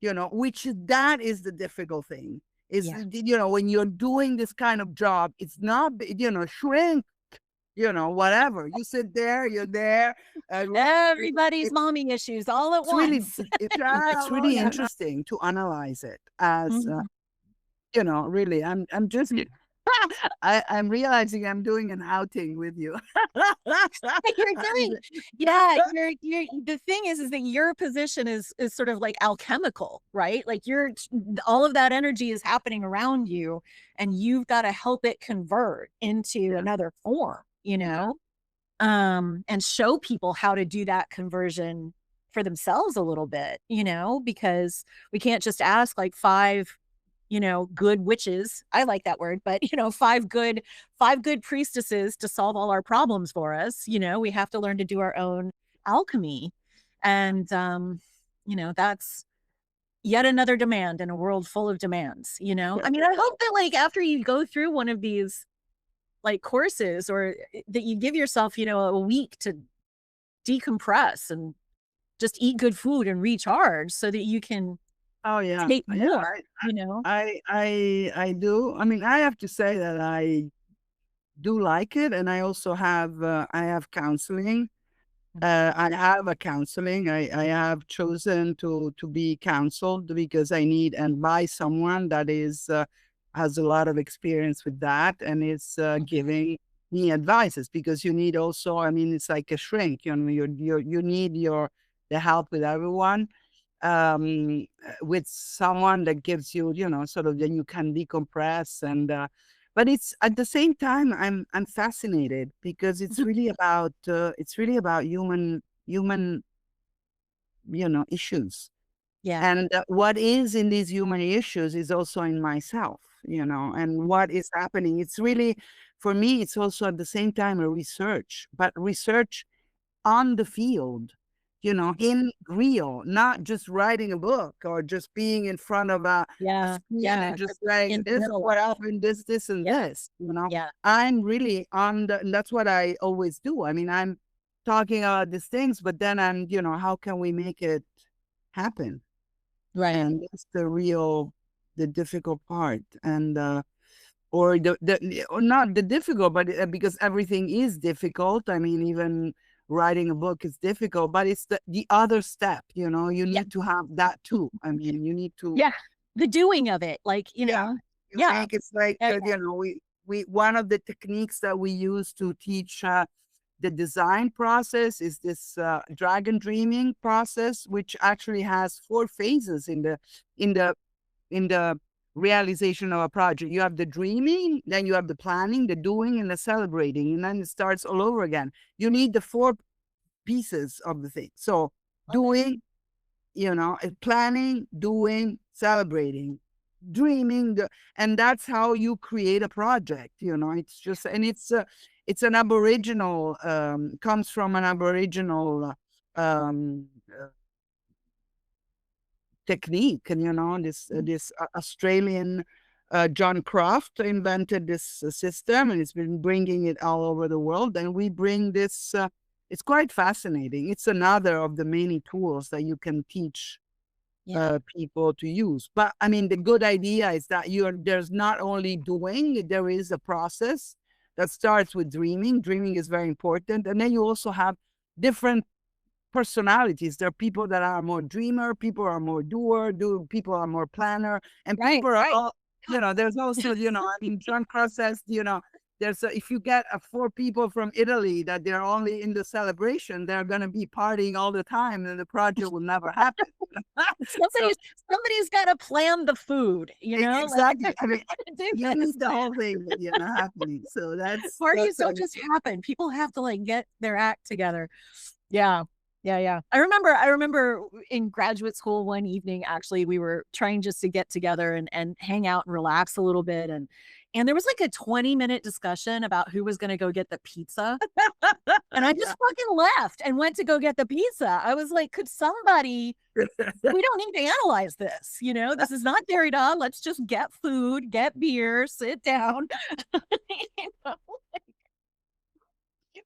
that is the difficult thing. Is, Yeah. when you're doing this kind of job, it's not, shrink, whatever. You sit there, you're there. Everybody's mommy issues all at It's really once. it's really interesting to analyze it as Mhm. really. I'm just I'm realizing I'm doing an outing with you. You're I'm doing, yeah, you're the thing is that your position is sort of like alchemical, right? Like you're all of that energy is happening around you, and you've got to help it convert into Yeah, another form, yeah, and show people how to do that conversion for themselves a little bit, because we can't just ask like five, good witches. I like that word, but five good priestesses to solve all our problems for us. We have to learn to do our own alchemy. And that's yet another demand in a world full of demands. yeah. I mean, I hope that like after you go through one of these like courses, or that you give yourself, a week to decompress and just eat good food and recharge so that you can Oh yeah, take yeah. more, I do. I mean, I have to say that I do like it, and I have counseling. I have a counseling. I have chosen to be counseled, because I need, and by someone that is has a lot of experience with that, and is giving me advices, because you need also. I mean, it's like a shrink. You need the help with everyone, with someone that gives you, sort of, then you can decompress. And but it's at the same time, I'm fascinated, because it's really about human issues. Yeah. And what is in these human issues is also in myself, and what is happening. It's really, for me, it's also at the same time a research, but research on the field, in real, not just writing a book, or just being in front of a Yeah. screen Yeah. and just Just saying, in the this is middle. what happened, this, and Yeah. this. Yeah. I'm really and that's what I always do. I mean, I'm talking about these things, but then how can we make it happen? Right. And that's the difficult part. And or or not the difficult, but because everything is difficult. I mean, even writing a book is difficult, but it's the other step. You Yeah. need to have that too. I mean, you need to. Yeah. The doing of it, like, Yeah, you yeah. make it's like Yeah. we one of the techniques that we use to teach. The design process is this dragon dreaming process, which actually has 4 phases in the realization of a project. You have the dreaming, then you have the planning, the doing, and the celebrating, and then it starts all over again. You need the 4 pieces of the thing. So doing, planning, doing, celebrating, dreaming, and that's how you create a project. It's just, and it's an Aboriginal, comes from an Aboriginal technique. And this Australian John Croft invented this system, and it's been bringing it all over the world. And we bring this. It's quite fascinating. It's another of the many tools that you can teach people to use. But I mean, the good idea is that there's not only doing, there is a process that starts with dreaming. Dreaming is very important. And then you also have different personalities. There are people that are more dreamer, people are more doer, people are more planner, and people are all, there's also, I mean, John Cross says, if you get 4 people from Italy that they're only in the celebration, they're going to be partying all the time, and the project will never happen. Somebody's got to plan the food, Exactly. I mean, you need the whole thing, happening. So parties don't just happen. People have to get their act together. Yeah. I remember in graduate school one evening, actually, we were trying just to get together and hang out and relax a little bit. And there was a 20-minute discussion about who was going to go get the pizza. And I just fucking left and went to go get the pizza. I was like, could somebody, we don't need to analyze this. This is not Derrida. Let's just get food, get beer, sit down.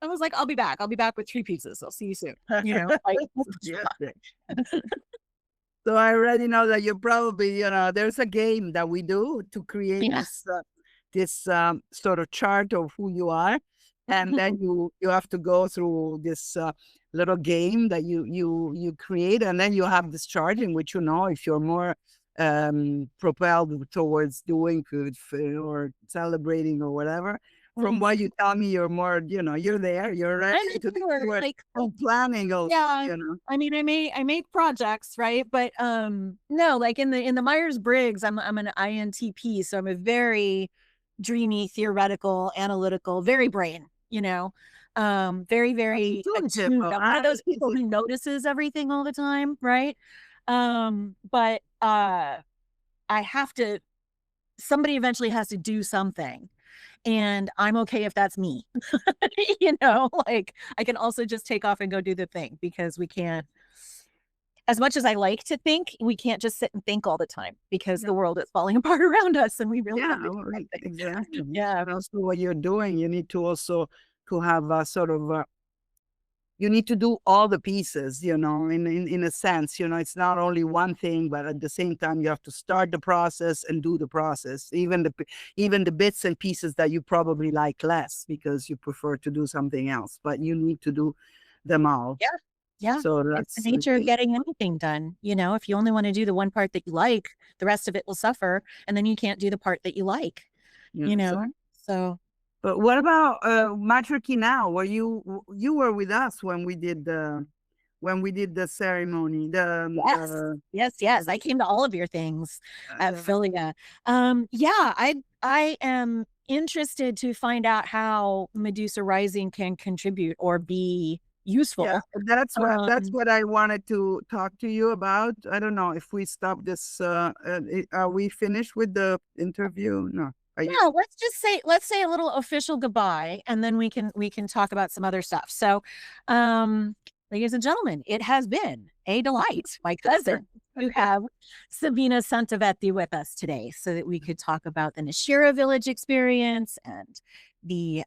I was like, I'll be back. I'll be back with 3 pizzas. I'll see you soon. So I already know that you probably, there's a game that we do to create this sort of chart of who you are. And then you have to go through this little game that you create. And then you have this chart in which, if you're more propelled towards doing good or celebrating or whatever. From what you tell me, you're more, you're there, you're ready to do planning also, I mean, I make projects, right? But no, in the Myers-Briggs, I'm an INTP, so I'm a very dreamy, theoretical, analytical, very brain, very, very attuned. I'm one of those people who notices everything all the time, right? But somebody eventually has to do something. And I'm okay if that's me, I can also just take off and go do the thing, because we can't, as much as I like to think, we can't just sit and think all the time, because the world is falling apart around us, and we really have to do something. Exactly. And also what you're doing, you need to also to have a sort of you need to do all the pieces, in a sense, it's not only one thing, but at the same time, you have to start the process and do the process, even the bits and pieces that you probably like less because you prefer to do something else, but you need to do them all. Yeah. So that's the nature of getting anything done. If you only want to do the one part that you like, the rest of it will suffer, and then you can't do the part that you like, so. But what about Matriarchy Now? Were you were with us when we did the ceremony? Yes. I came to all of your things at Philia. I am interested to find out how Medusa Rising can contribute or be useful. Yeah, that's what I wanted to talk to you about. I don't know if we stop this. Are we finished with the interview? No. Yeah, let's say a little official goodbye, and then we can talk about some other stuff. So, ladies and gentlemen, it has been a delight, my cousin, to have Sabina Santovetti with us today, so that we could talk about the Nashira Village experience and the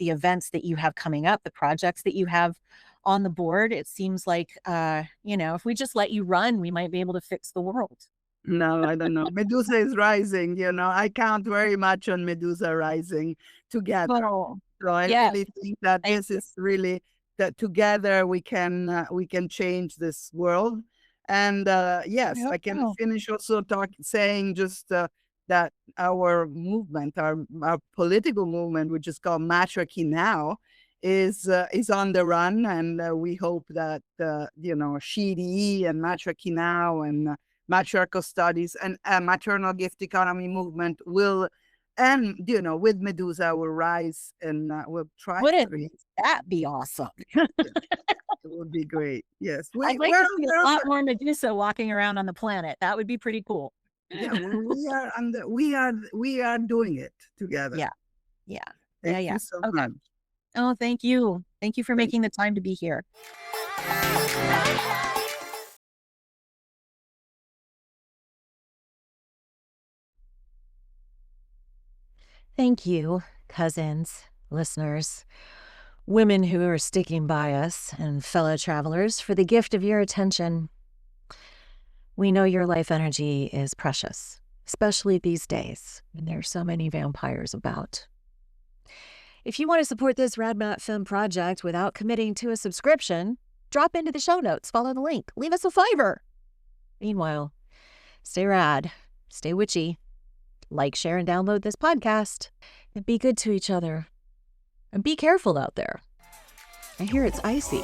events that you have coming up, the projects that you have on the board. It seems like if we just let you run, we might be able to fix the world. No, I don't know. Medusa is rising, I count very much on Medusa rising together. So I really think that this is really that together we can change this world. And yes, I can finish also saying just that our movement, our political movement, which is called Matriarchy Now, is on the run, and we hope that SHE-EDE and Matriarchy Now and Matriarchal Studies and Maternal Gift Economy movement will, and with Medusa will rise and will try. Wouldn't that be awesome? It would be great. Yes, I'd like to see a lot more Medusa walking around on the planet. That would be pretty cool. Yeah, we are doing it together. Yeah. Thank you so much. Oh, thank you. Thank you for making the time to be here. Thank you, cousins, listeners, women who are sticking by us, and fellow travelers for the gift of your attention. We know your life energy is precious, especially these days when there are so many vampires about. If you want to support this RadMat Film project without committing to a subscription, drop into the show notes, follow the link, leave us a $5. Meanwhile, stay rad, stay witchy, like, share, and download this podcast, and be good to each other. And be careful out there. I hear it's icy.